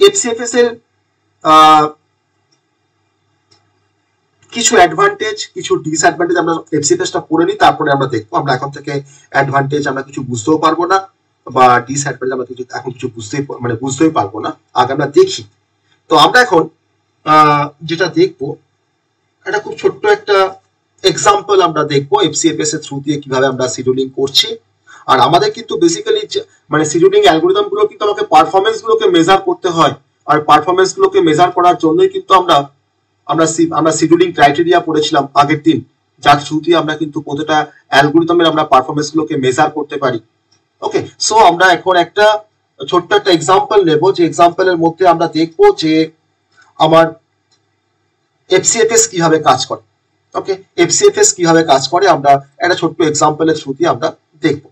এফসিএফএস এর কিছু অ্যাডভান্টেজ, কিছু ডিসঅ্যাডভান্টেজ আমরা এফসিএফএসটা পড়ে নিই, তারপরে আমরা দেখবো। আমরা এখন থেকে অ্যাডভান্টেজ আমরা কিছু বুঝতেও পারবো না, বা ডিসঅ্যাডভান্টেজ আমরা কিছু এখন কিছু বুঝতেই পারবো না, আগে আমরা দেখি। তো আমরা এখন যেটা দেখবো, একটা খুব ছোট্ট একটা এক্সাম্পল আমরা দেখবো এফসিএফএস এর থ্রু দিয়ে কিভাবে আমরা শিডিউলিং করছি। আর আমাদের কিন্তু বেসিক্যালি মানে শিডিউলিং অ্যালগরিদম গুলো কিন্তু আমাকে পারফরমেন্স গুলোকে মেজার করতে হয়, আর পারফরমেন্স গুলোকে মেজার করার জন্যই কিন্তু আমরা শিডিউলিং ক্রাইটেরিয়া পড়েছিলাম আগের দিন, যার থ্রু দিয়ে আমরা কিন্তু প্রতিটা অ্যালগরিদমের আমরা পারফরমেন্স গুলোকে মেজার করতে পারি। ওকে, সো আমরা এখন একটা ছোট্ট একটা এক্সাম্পল নেব, যে এক্সাম্পলের মধ্যে আমরা দেখবো যে আমার এফসিএফএস কিভাবে কাজ করে। ওকে, এফসিএফএস কিভাবে কাজ করে আমরা একটা ছোট্ট এক্সাম্পলের থ্রু দিয়ে আমরা দেখবো।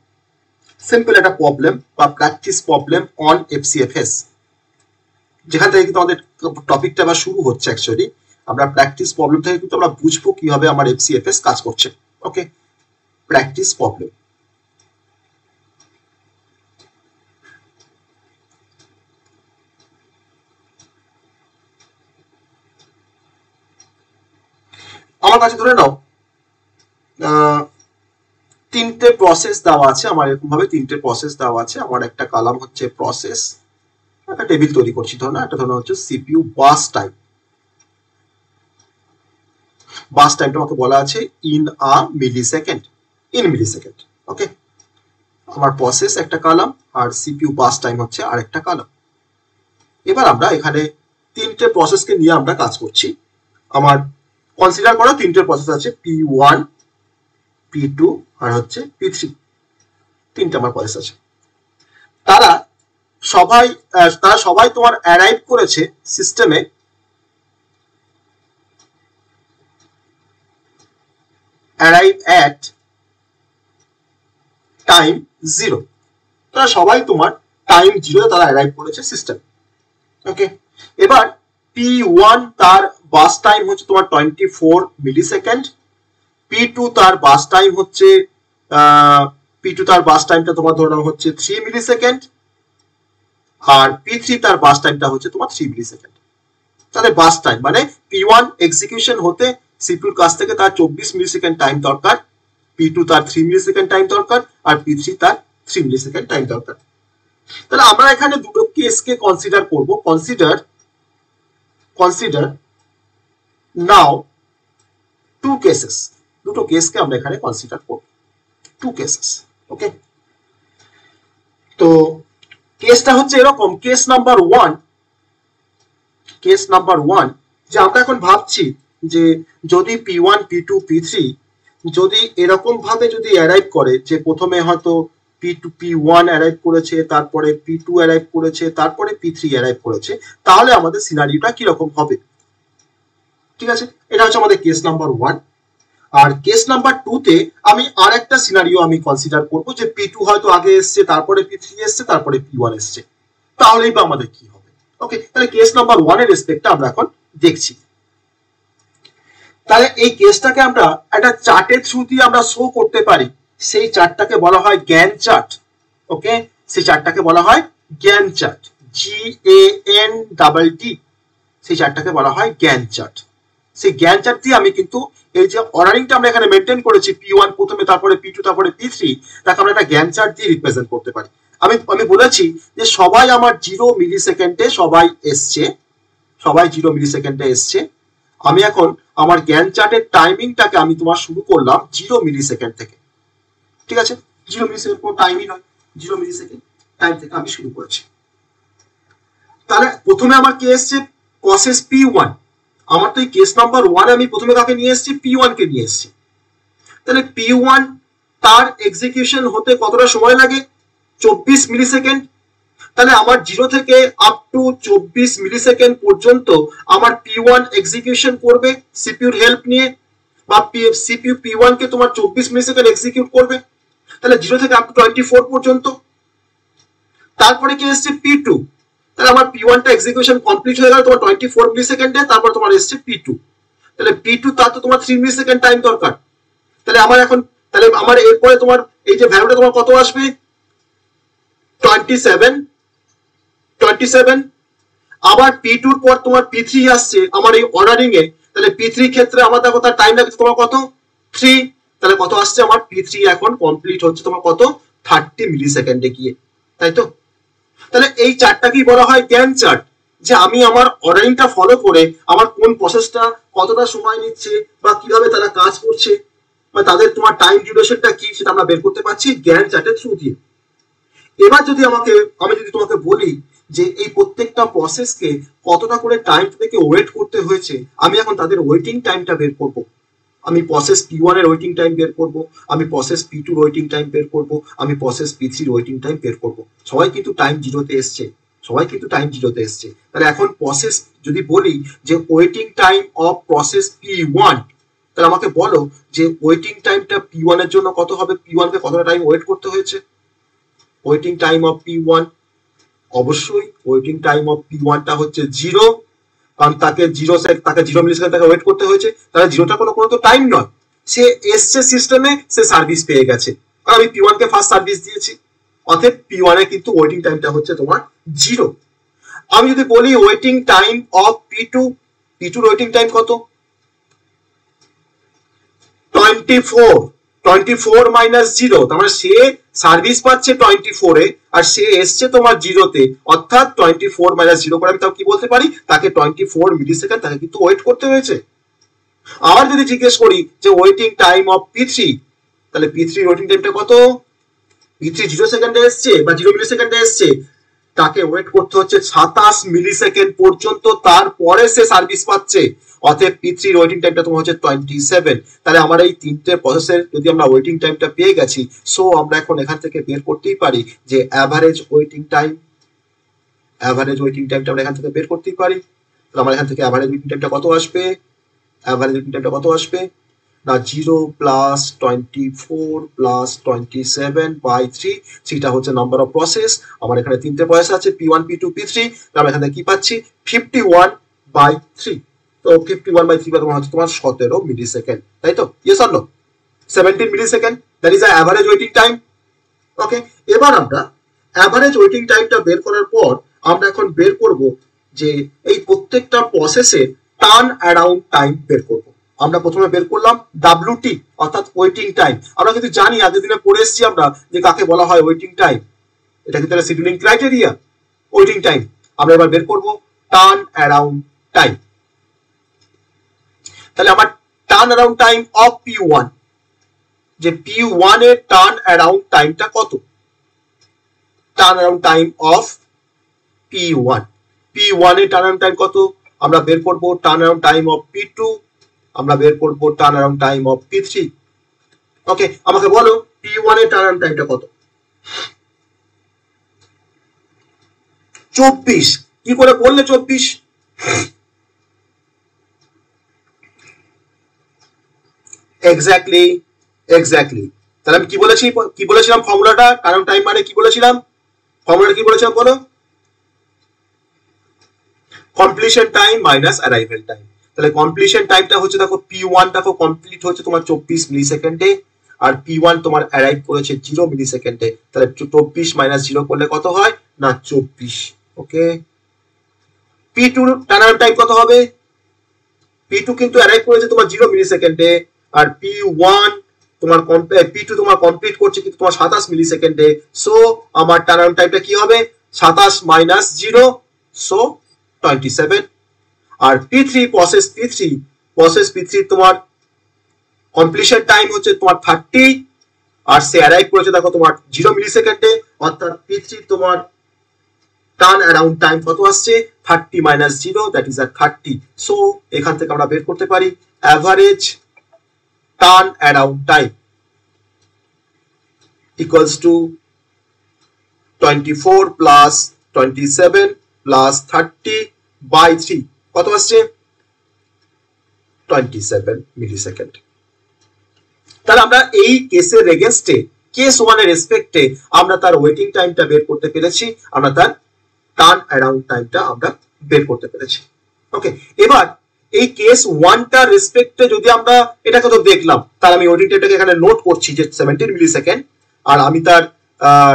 সিম্পল একটা প্রবলেম বা প্র্যাকটিস প্রবলেম অন এফসিএফএস, যেখান থেকে কিন্তু আমাদের টপিকটা আবার শুরু হচ্ছে। অ্যাকচুয়ালি আমরা প্র্যাকটিস প্রবলেম থেকে কিন্তু আমরা বুঝবো কিভাবে আমার এফসিএফএস কাজ করছে। ওকে, প্র্যাকটিস প্রবলেম। আমার কাছে ধরে নাও তিনটে প্রসেস দেওয়া আছে, আমার এরকম ভাবে তিনটে প্রসেস দেওয়া আছে। আমার একটা কলাম হচ্ছে প্রসেস, একটা টেবিল তৈরি করছি, ধরো না একটা, ধরো হচ্ছে সিপিইউ বাস টাইম। বাস টাইমটা আমাকে বলা আছে in a millisecond, in millisecond. Okay, আমার প্রসেস একটা কলাম আর সিপিইউ বাস টাইম হচ্ছে আরেকটা কলাম। এবার আমরা এখানে তিনটে প্রসেসকে নিয়ে আমরা কাজ করছি। আমার কনসিডার করা তিনটে প্রসেস আছে, P1, P2 আর হচ্ছে P3, তিনটে আমার প্রসেস আছে। তারা সবাই তোমার অ্যারাইভ করেছে সিস্টেমে arrive at time 0। তারা সবাই তোমার টাইম 0 তারা অ্যারাইভ করেছে সিস্টেম। ওকে, এবার P1 তার বাস টাইম হচ্ছে তোমার 24 মিলিসেকেন্ড, P2 তার বাস টাইম হচ্ছে P2 তার বাস টাইমটা তোমার ধরে নাও হচ্ছে 3 মিলিসেকেন্ড, আর P3 তার বাস টাইমটা হচ্ছে তোমার 3 মিলিসেকেন্ড। তাহলে বাস টাইম মানে P1 এক্সিকিউশন হতে সিপিইউর কাছ থেকে তার 24 মিলিসেকেন্ড টাইম দরকার, P2 তার 3 মিলিসেকেন্ড টাইম দরকার, আর P3 তার 3 মিলিসেকেন্ড টাইম দরকার। তাহলে আমরা এখানে দুটো কেসকে কনসিডার করব। কনসিডার নাও টু কেসেস, দুটো কেসকে আমরা এখানে কনসিডার করব, টু কেসেস। ওকে, তো কেসটা হচ্ছে এরকম, কেস নাম্বার ওয়ান যে আমরা এখন ভাবছি যে যদি P1, P2, P3 যদি এরকম ভাবে যদি অ্যারাইভ করে, যে প্রথমে হয়তো P1 অ্যারাইভ করেছে, তারপরে P2 অ্যারাইভ করেছে, তারপরে P3 অ্যারাইভ করেছে, তাহলে আমাদের সিনারিওটা কিরকম হবে। ঠিক আছে, এটা হচ্ছে আমাদের কেস নাম্বার 1। আর কেস নাম্বার 2 তে আমি আর একটা সিনারিও আমি কনসিডার করব, যে P2 হয়তো আগে এসছে, তারপরে P3 এসছে, তারপরে P1 এসছে, তাহলেই বা আমাদের কি হবে। ওকে, তাহলে কেস নাম্বার 1 এর রেসপেক্টটা আমরা এখন দেখছি। তাহলে এই কেসটাকে আমরা একটা চার্টের থ্রু দিয়ে আমরা শো করতে পারি, সেই চার্টটাকে বলা হয় গ্যান চার্ট। ওকে, সেই চার্টটাকে বলা হয় গ্যান চার্ট, GANT, সেই চার্টটাকে বলা হয় গ্যান চার্ট। সেই গ্যান চার্ট দিয়ে আমি কিন্তু এই যে অর্ডারিংটা আমরা এখানে মেনটেন করেছি, P1 প্রথমে, তারপরে P2, তারপরে P3, তাকে আমরা একটা গ্যান চার্ট দিয়ে রিপ্রেজেন্ট করতে পারি। আমি বলেছি যে সবাই আমার 0 মিলিসেকেন্ডে সবাই এসছে, সবাই 0 মিলিসেকেন্ডে এসছে। আমি এখন আমার গ্যান চার্টের টাইমিংটাকে আমি তোমার শুরু করলাম 0 মিলিসেকেন্ড থেকে। ঠিক আছে, 0 মিলিসেকেন্ড কোনো টাইমই নয়, 0 মিলিসেকেন্ড টাইম থেকে আমি শুরু করেছি। তাহলে প্রথমে আমার কি এসছে, প্রসেস P1। আমার তো এই কেস নাম্বার 1 আমি প্রথমে কাকে নিয়ে এসেছি, P1 কে নিয়ে এসেছি। তাহলে P1 তার এক্সিকিউশন হতে কতটা সময় লাগে, 24 মিলিসেকেন্ড। তাহলে আমার 0 থেকে আপ টু 24 মিলিসেকেন্ড পর্যন্ত আমার P1 এক্সিকিউশন করবে সিপিইউর হেল্প নিয়ে, বা সিপিইউ P1 কে তোমার 24 মিলিসেকেন্ড এক্সিকিউট করবে। তাহলে 0 থেকে আপ টু 24 পর্যন্ত। তারপরে কি এসছে P2, তাহলে আমার P1 টা এক্সিকিউশন কমপ্লিট হয়ে গেল তোমার 24 মিলিসেকেন্ডে, তারপর তোমার এসছে P2। তাহলে P2 তার তো তোমার 3 মিলিসেকেন্ড টাইম দরকার। তাহলে আমার এরপরে তোমার এই যে ভ্যালুটা তোমার কত আসবে, 27। আবার P2 পর তোমার P3 আসছে আমার এই অর্ডারিং এ, তাহলে P3 ক্ষেত্রে আমার দেখো তার টাইম লাগছে তোমার কত, 3। তাহলে কত আসছে আমার P3 এখন কমপ্লিট হচ্ছে তোমার কত, 30 মিলিসেকেন্ডে গিয়ে, তাই তো। তাহলে এই চার্টটাকেই বলা হয় গ্যান চার্ট, যে আমি আমার অর্ডারিংটা ফলো করে আমার কোন প্রসেসটা কতটা সময় নিচ্ছে বা কিভাবে তারা কাজ করছে বা তাদের তোমার টাইম ডিউরেশনটা কি, সেটা আমরা বের করতে পারছি গ্যান চার্টের থ্রু দিয়ে। এবার যদি আমি যদি তোমাকে বলি যে এই প্রত্যেকটা প্রসেসকে কতটা করে টাইম থেকে ওয়েট করতে হয়েছে, আমি এখন তাদের ওয়েটিং টাইমটা বের করব। আমি প্রসেস P1 এর ওয়েটিং টাইম বের করব, আমি প্রসেস P2 এর ওয়েটিং টাইম বের করব, আমি প্রসেস P3 এর ওয়েটিং টাইম বের করব। সবাই কিন্তু টাইম 0 তে এসছে, তাহলে এখন প্রসেস যদি বলি যে waiting time of process P1, তাহলে আমাকে বলো যে ওয়েটিং টাইমটা P1 এর জন্য কত হবে, P1 কে কতটা টাইম ওয়েট করতে হয়েছে। ওয়েটিং টাইম অফ P1, অবশ্যই ওয়েটিং টাইম অফ P1 টা হচ্ছে 0, কারণ তাকে 0 মিলিসেকেন্ড তাকে ওয়েট করতে হয়েছে। তাহলে 0টা কোনো তো টাইম নয়, সে এসছে সিস্টেমে, সে সার্ভিস পেয়ে গেছে, কারণ আমি P1 কে ফার্স্ট সার্ভিস দিয়েছি। অতএব P1 এর কিন্তু ওয়েটিং টাইমটা হচ্ছে তোমার 0। আমি যদি বলি ওয়েটিং টাইম অফ P2 এর ওয়েটিং টাইম কত, 24 - 0, তার মানে সে সার্ভিস পাচ্ছে 24 এ আর সে এসছে তোমার 0 তে, অর্থাৎ 24 - 0 করে আমি তাও কি বলতে পারি, তাকে 24 মিলি সেকেন্ড তাকে কিন্তু ওয়েট করতে হয়েছে। আবার যদি জিজ্ঞেস করি যে ওয়েটিং টাইম অফ P3, তাহলে P3 ওয়েটিং টাইমটা কত? P3 0 সেকেন্ডে এসছে বা 0 মিলি সেকেন্ডে এসছে, তাকে ওয়েট করতে হচ্ছে 27 মিলি সেকেন্ড পর্যন্ত, তারপরে সে সার্ভিস পাচ্ছে। অতএব P3 ওয়েটিং টাইমটা তোমার হচ্ছে 27। তাহলে আমার এই তিনটে প্রসেসের যদি আমরা ওয়েটিং টাইমটা পেয়ে গেছি, সো আমরা এখন এখান থেকে বের করতেই পারি যে অ্যাভারেজ ওয়েটিং টাইমটা আমরা এখান থেকে বের করতেই পারি। তাহলে আমার এখান থেকে অ্যাভারেজ ওয়েটিং টাইমটা কত আসবে? অ্যাভারেজ ওয়েটিং টাইমটা কত আসবে না 0 প্লাস 24 প্লাস 27/3, সেটা হচ্ছে নাম্বার অফ প্রসেস। আমার এখানে তিনটে প্রসেস আছে P1 P2 P3, আমরা এখানে কি পাচ্ছি 51/3। তো 51/3 তোমার হচ্ছে তোমার 17 মিলি সেকেন্ড, তাই তো? Yes or no? 17 millisecond, that is average waiting time. Okay, এবার আমরা অ্যাভারেজ ওয়েটিং টাইমটা বের করার পর আমরা এখন বের করব যে এই প্রত্যেকটা প্রসেসের টার্ন অ্যারাউন্ড টাইম বের করব। আমরা প্রথমে বের করলাম WT অর্থাৎ ওয়েটিং টাইম। আমরা কিন্তু জানি, আগের দিনে পড়ে এসেছি আমরা যে কাকে বলা হয় ওয়েটিং টাইম। এটা কিন্তু একটা শিডিউলিং ক্রাইটেরিয়া, ওয়েটিং টাইম। আমরা এবার বের করব টার্ন অ্যারাউন্ড টাইম। তাহলে আমার turn around time of P1, যে P1 এর টার্ন অ্যারাউন্ড টাইমটা কত? Turn around time of P1 এর টার্ন অ্যারাউন্ড টাইম কত? আমরা বের করব turn around time of P2, আমরা বের করব turn around time of P3। ওকে, আমাকে বলো P1 এর টার্ন অ্যারাউন্ড টাইমটা কত? 24। কি করে বললে 24? এক্স্যাক্টলি। তাহলে আমি কি বলেছিলাম ফর্মুলাটা? কারণ টাইম মানে কি বলেছিলাম? ফর্মুলাটা কি বলেছিলাম বলো? Completion time minus arrival time. তাহলে কমপ্লিশন টাইমটা হচ্ছে, দেখো P1 দেখো কমপ্লিট হচ্ছে তোমার 24 মিলি সেকেন্ডে, আর P1 তোমার অ্যারাইভ করেছে 0 মিলি সেকেন্ডে। তাহলে 24 - 0 করলে কত হয় না 24। ওকে, P2 টার্ন টাইম কত হবে? P2 কিন্তু অ্যারাইভ করেছে তোমার 0 মিলি সেকেন্ডে, আর P2 তোমার কমপ্লিট করছে কিন্তু তোমার 27 মিলি সেকেন্ডে। সো আমার টার্ন টাইমটা কি হবে? 27 - 0, সো 27। আর P3 প্রসেস P3 তোমার কমপ্লিশন টাইম হচ্ছে তোমার 30, আর সে অ্যারাইভ করেছে দেখো তোমার 0 মিলি সেকেন্ডে, অর্থাৎ P3 তোমার টার্ন অ্যারাউন্ড টাইম কত আসছে? 30 - 0, দ্যাট ইজ 30। সো এখান থেকে আমরা বের করতে পারি average turn around time equals two 24 plus 27 plus 30/3। কত আসছে? 27 মিলি সেকেন্ড। তাহলে আমরা এই কেসের এগেইনস্টে, কেস 1 এর রেসপেক্টে আমরা তার ওয়েটিং টাইমটা বের করতে পেরেছি, আমরা তার টার্ন অ্যারাউন্ড টাইমটা আমরা বের করতে পেরেছি। ওকে, এবার এই কেস 1টার রেসপেক্টে যদি আমরা এটাকে তো দেখলাম, তাহলে আমি ওয়েটিং টাইমটাকে এখানে নোট করছি যে 17 মিলি সেকেন্ড, আর আমি তার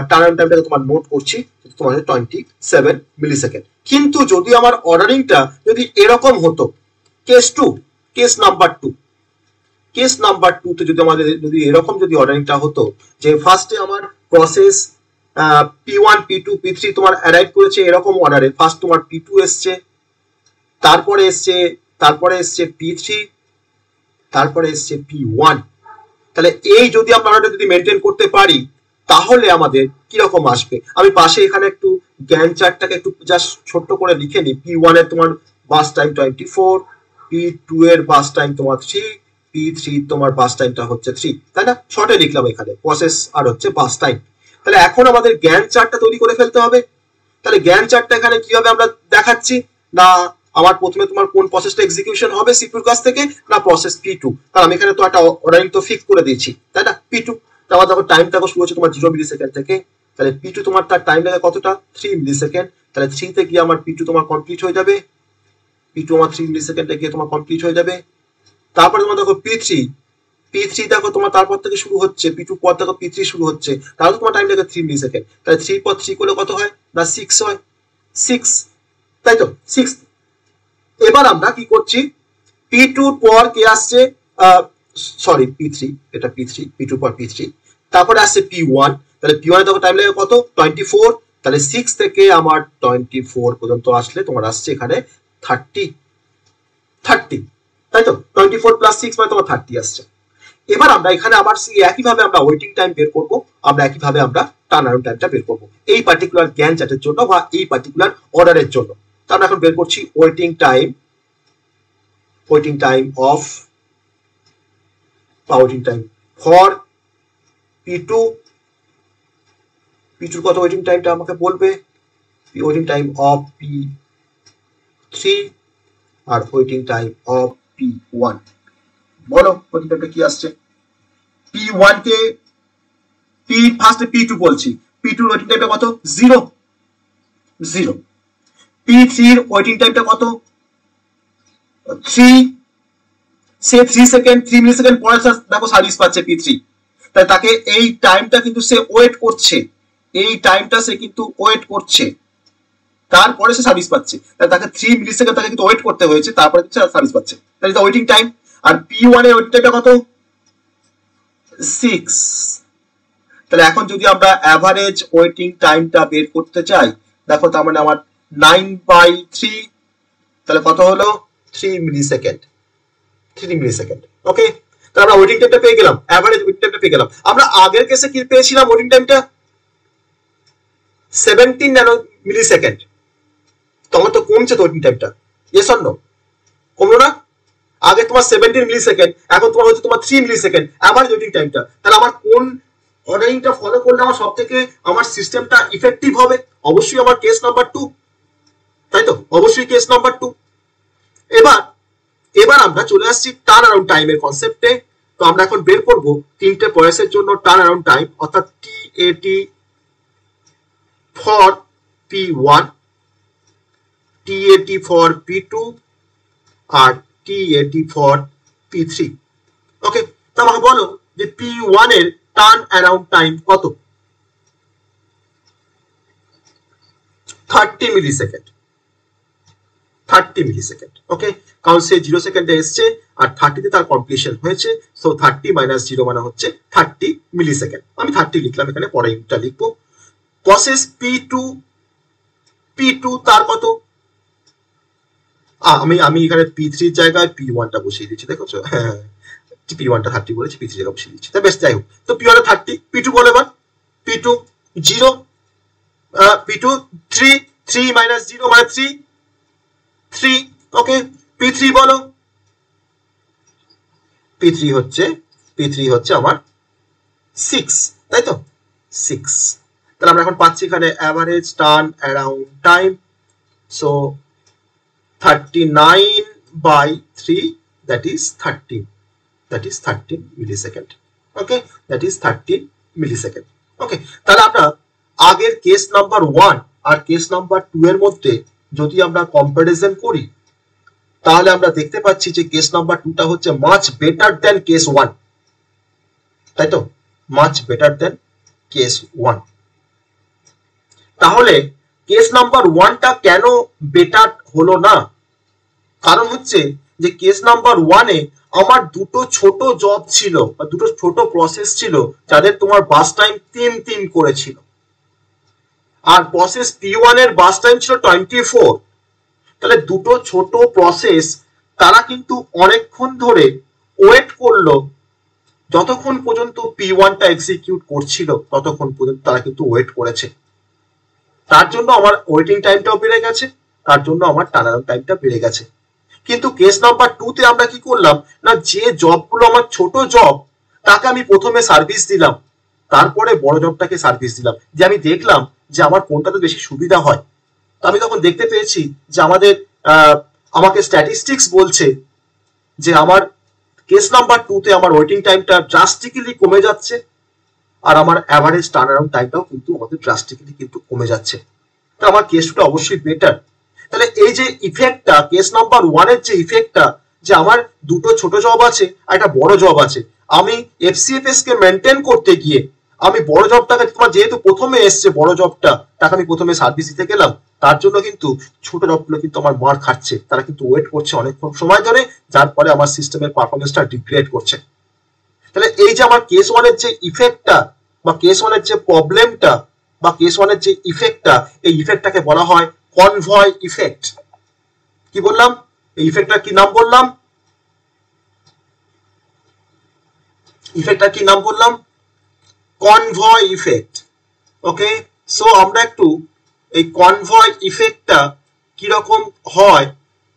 টার্ন টাইমটাকে তোমার নোট করছি তোমার 27 মিলি সেকেন্ড। কিন্তু যদি আমার অর্ডারিংটা যদি এরকম হতো, কেস নাম্বার 2 তে যদি আমাদের যদি এরকম যদি অর্ডারিংটা হতো যে ফার্স্টে আমার প্রসেস P1 P2 P3 তোমার অ্যারাইভ করেছে এরকম অর্ডারে, ফার্স্ট তোমার P2 এসছে, তারপরে এসছে P3, তারপরে এসছে P1। তাহলে এই যদি আমরা যদি মেনটেন করতে পারি তাহলে আমাদের কিরকম আসবে? আমি পাশে এখানে একটু গ্যান চার্টটাকে একটু জাস্ট ছোট্ট করে লিখে নিই। P1 এর তোমার বাস টাইম 24, P2 এর বাস টাইম তোমার 3, P3 তোমার বাস টাইমটা হচ্ছে 3, তাই না? শর্টে লিখলাম এখানে প্রসেস আর হচ্ছে বাস টাইম। তাহলে এখন আমাদের গ্যান চার্টটা তৈরি করে ফেলতে হবে। তাহলে গ্যান চার্টটা এখানে কিভাবে আমরা দেখাচ্ছি না, আমার প্রথমে তোমার কোন প্রসেসটা এক্সিকিউশন হবে সিপিইউর কাছ থেকে, না প্রসেস P2। কারণ আমি এখানে তো একটা অর্ডারিং তো ফিক্স করে দিয়েছি, তাই না? P2 তারপর দেখো টাইমটা শুরু হচ্ছে তোমার 0 মিলি সেকেন্ড থেকে, তাহলে P2 তোমার তার টাইম লাগে কতটা? 3 মিলি সেকেন্ড। তাহলে 3 তে গিয়ে আমার P2 তোমার কমপ্লিট হয়ে যাবে, P2 আমার 3 মিলি সেকেন্ডে গিয়ে তোমার কমপ্লিট হয়ে যাবে। তারপরে তোমার দেখো P3 দেখো তোমার তারপর থেকে শুরু হচ্ছে, P2 পর দেখো P3 শুরু হচ্ছে, তাহলে তোমার টাইম লাগে 3 মিলি সেকেন্ড। তাহলে 3 পর 3 করলে কত হয় না 6 হয়, 6, তাই তো 6। এবার আমরা কি করছি, P2 পর কে আসছে, সরি P3, এটা P2 পর P3, তারপরে আসছে P1, তাহলে P1 এ তখন টাইম লাগে কত 24, তাহলে 6 থেকে আমার 24 পর্যন্ত আসলে তোমার আসছে এখানে 30, তাই তো 24 প্লাস 6 মানে তোমার 30 আসছে। এবার আমরা এখানে আবার একইভাবে আমরা ওয়েটিং টাইম বের করব, আমরা একইভাবে আমরা টার্ন অ্যারাউন্ড টাইমটা বের করব এই পার্টিকুলার গ্যান চার্টের জন্য বা এই পার্টিকুলার অর্ডারের জন্য। তো আমরা এখন বের করছি waiting time of waiting time for P2 কত ওয়েটিং টাইমটা আমাকে বলবে, waiting time of P3 R waiting time of P1। বলো ওয়েটিং টাইমটা কি আসছে। P1 কে ফার্স্টে P2 বলছি, P2 এর ওয়েটিং টাইমটা কত 0, P3 এর ওয়েটিং টাইমটা কত 3, সে 3 সেকেন্ড 3 মিলি সেকেন্ড পরে দেখো সার্ভিস পাচ্ছে P3, তাই তাকে এই টাইমটা কিন্তু সে ওয়েট করছে, তারপরে সে সার্ভিস পাচ্ছে, তাই তাকে 3 মিলি সেকেন্ড তাকে কিন্তু ওয়েট করতে হয়েছে, তারপরে সে সার্ভিস পাচ্ছে, তাই এটা ওয়েটিং টাইম। আর P1 এর ওয়েটিং টাইমটা কত 6। তাহলে এখন যদি আমরা অ্যাভারেজ ওয়েটিং টাইমটা বের করতে চাই, দেখো তার মানে আমার 9/3, তাহলে কত হলো 3 মিলি সেকেন্ড। ওকে, তাহলে আমরা ওয়েটিং টাইমটা পেয়ে গেলাম, অ্যাভারেজ ওয়েটিং টাইমটা পেয়ে গেলাম। আমরা আগের কেসে কি পেয়েছিলাম ওয়েটিং টাইমটা 17 ন্যানো মিলি সেকেন্ড। তোমার তো কমছে তো ওয়েটিং টাইমটা, ইয়েস অর নো, কমলো না? আগে তোমার 17 মিলি সেকেন্ড, এখন তোমার হচ্ছে তোমার 3 মিলি সেকেন্ড অ্যাভারেজ ওয়েটিং টাইমটা। তাহলে আমার কোন অর্ডারিংটা ফলো করলে আমার সব থেকে আমার সিস্টেমটা ইফেক্টিভ হবে? অবশ্যই আমার কেস নাম্বার 2, তাই তো, অবশ্যই কেস নাম্বার 2। এবার আমরা চলে আসছি টার্ন অ্যারাউন্ড টাইমের কনসেপ্টে। তো আমরা এখন বের করব তিনটে প্রসেসের জন্য টার্ন অ্যারাউন্ড টাইম, অর্থাৎ TAT for P1, TAT for P2 আর TAT ফর P3। ওকে, তো আমাকে বলো যে P1 এর টার্ন অ্যারাউন্ড টাইম কত? 30 মিলি সেকেন্ড। ওকে, কারণ সে 0 সেকেন্ডে এসছে আর 30 তে তার কমপ্লিশন হয়েছে, সো 30 মাইনাস 0 মানে হচ্ছে 30 মিলি সেকেন্ড। আমি 30 লিখলাম, এখানে পরে ইউনিটটা লিখবো। প্রসেস P2 তার কত? আমি এখানে P3 এর জায়গায় P1 টা বসিয়ে দিচ্ছি, দেখছো? হ্যাঁ, P1 টা 30 বলেছি, P3 জায়গায় বসিয়ে দিচ্ছি। তা বেশ, যাই হোক, তো P1 এ 30, P2 বলে এবার P2 0, P2 3 মাইনাস 0 মানে 3। ওকে, P3 বলো। P3 হচ্ছে আমার 6, তাই তো 6। তাহলে আমরা এখন পাচ্ছি এখানে average turn around time, so 39/3, that is 13 millisecond. Okay, that is 13 millisecond. Okay, তাহলে আমরা আগের কেস নাম্বার 1 আর কেস নাম্বার 2 এর মধ্যে যদি আমরা কম্পারিজন করি, তাহলে আমরা দেখতে পাচ্ছি যে কেস নাম্বার 2 টা হচ্ছে মাচ বেটার দেন কেস 1, তাই তো, মাচ বেটার দেন কেস 1। তাহলে কেস নাম্বার 1 টা কেন বেটার হলো না? কারণ হচ্ছে যে কেস নাম্বার 1 এ আমার দুটো ছোট জব ছিল বা দুটো ছোট প্রসেস ছিল যাদের তোমার বাস টাইম 3 করেছিল, আর প্রসেস P1 এর বাস টাইম ছিল 24। তাহলে দুটো ছোট প্রসেস তারা কিন্তু অনেকক্ষণ ধরে ওয়েট করলো, যতক্ষণ পর্যন্ত P1 টা এক্সিকিউট করছিল ততক্ষণ পর্যন্ত তারা কিন্তু ওয়েট করেছে। তার জন্য আমার ওয়েটিং টাইমটাও বেড়ে গেছে, তার জন্য আমার টার্নারাউন্ড টাইমটা বেড়ে গেছে। কিন্তু কেস নাম্বার 2 তে আমরা কি করলাম না, যে জবগুলো আমার ছোট জব তাকে আমি প্রথমে সার্ভিস দিলাম, তারপরে বড় জবটাকে সার্ভিস দিলাম, যে আমি দেখলাম যে আমার কোনটাতে বেশি সুবিধা হয়। তো আমি তখন দেখতে পেয়েছি যে আমাকে স্ট্যাটিস্টিক্স বলছে যে আমার কেস নাম্বার 2 তে আমার ওয়েটিং টাইমটা ড্রাস্টিক্যালি কমে যাচ্ছে, আর আমার অ্যাভারেজ টার্নারাউন্ড টাইমটাও কিন্তু আমাদের ড্রাস্টিক্যালি কিন্তু কমে যাচ্ছে। তো আমার কেস 2টা অবশ্যই বেটার। তাহলে এই যে ইফেক্টটা, কেস নাম্বার 1 এর যে ইফেক্টটা, যে আমার দুটো ছোট জব আছে আর একটা বড় জব আছে, আমি FCFS কে মেনটেন করতে গিয়ে আমি বড় জবটাকে, তোমার যেহেতু প্রথমে এসছে বড় জবটা, তাকে আমি প্রথমে সার্ভিস দিতে গেলাম, তার জন্য কিন্তু ছোট জবগুলো কিন্তু আমার মার খাচ্ছে, তারা কিন্তু ওয়েট করছে অনেকক্ষণ সময় ধরে, যার ফলে আমার সিস্টেমের পারফরমেন্সটা ডিগ্রেড করছে। তাহলে এই যে আমার কেস 1 এর যে ইফেক্টটা, বা কেস ওয়ানের যে প্রবলেমটা বা কেস ওয়ানের যে ইফেক্টটা, এই ইফেক্টটাকে বলা হয় কনভয় ইফেক্ট। কি বললাম? এই ইফেক্টটার কি নাম বললাম? ইফেক্টটার কি নাম বললাম? Convoy effect. ওকে, সো আমরা একটু এই কনভয় ইফেক্টটা কিরকম হয়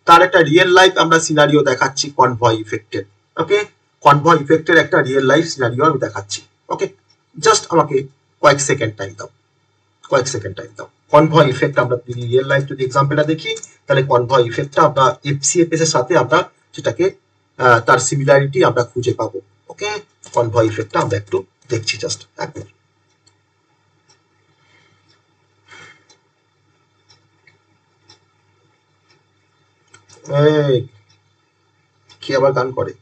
তার একটা রিয়েল লাইফ আমরা সিনারিও দেখাচ্ছি কনভয় ইফেক্টের। ওকে, কনভয় ইফেক্টের একটা রিয়েল লাইফ সিনারিও আমি দেখাচ্ছি। ওকে, জাস্ট আমাকে কয়েক সেকেন্ড টাইম দাও, কয়েক সেকেন্ড টাইম দাও। কনভয় ইফেক্ট আমরা রিয়েল লাইফ যদি এক্সাম্পলটা দেখি, তাহলে কনভয় ইফেক্টটা আমরা এফসিএফএস এর সাথে আমরা সেটাকে তার সিমিলারিটি আমরা খুঁজে পাবো। ওকে, কনভয় ইফেক্টটা আমরা একটু দেখছি জাস্ট একবার। কি আবার গান করে?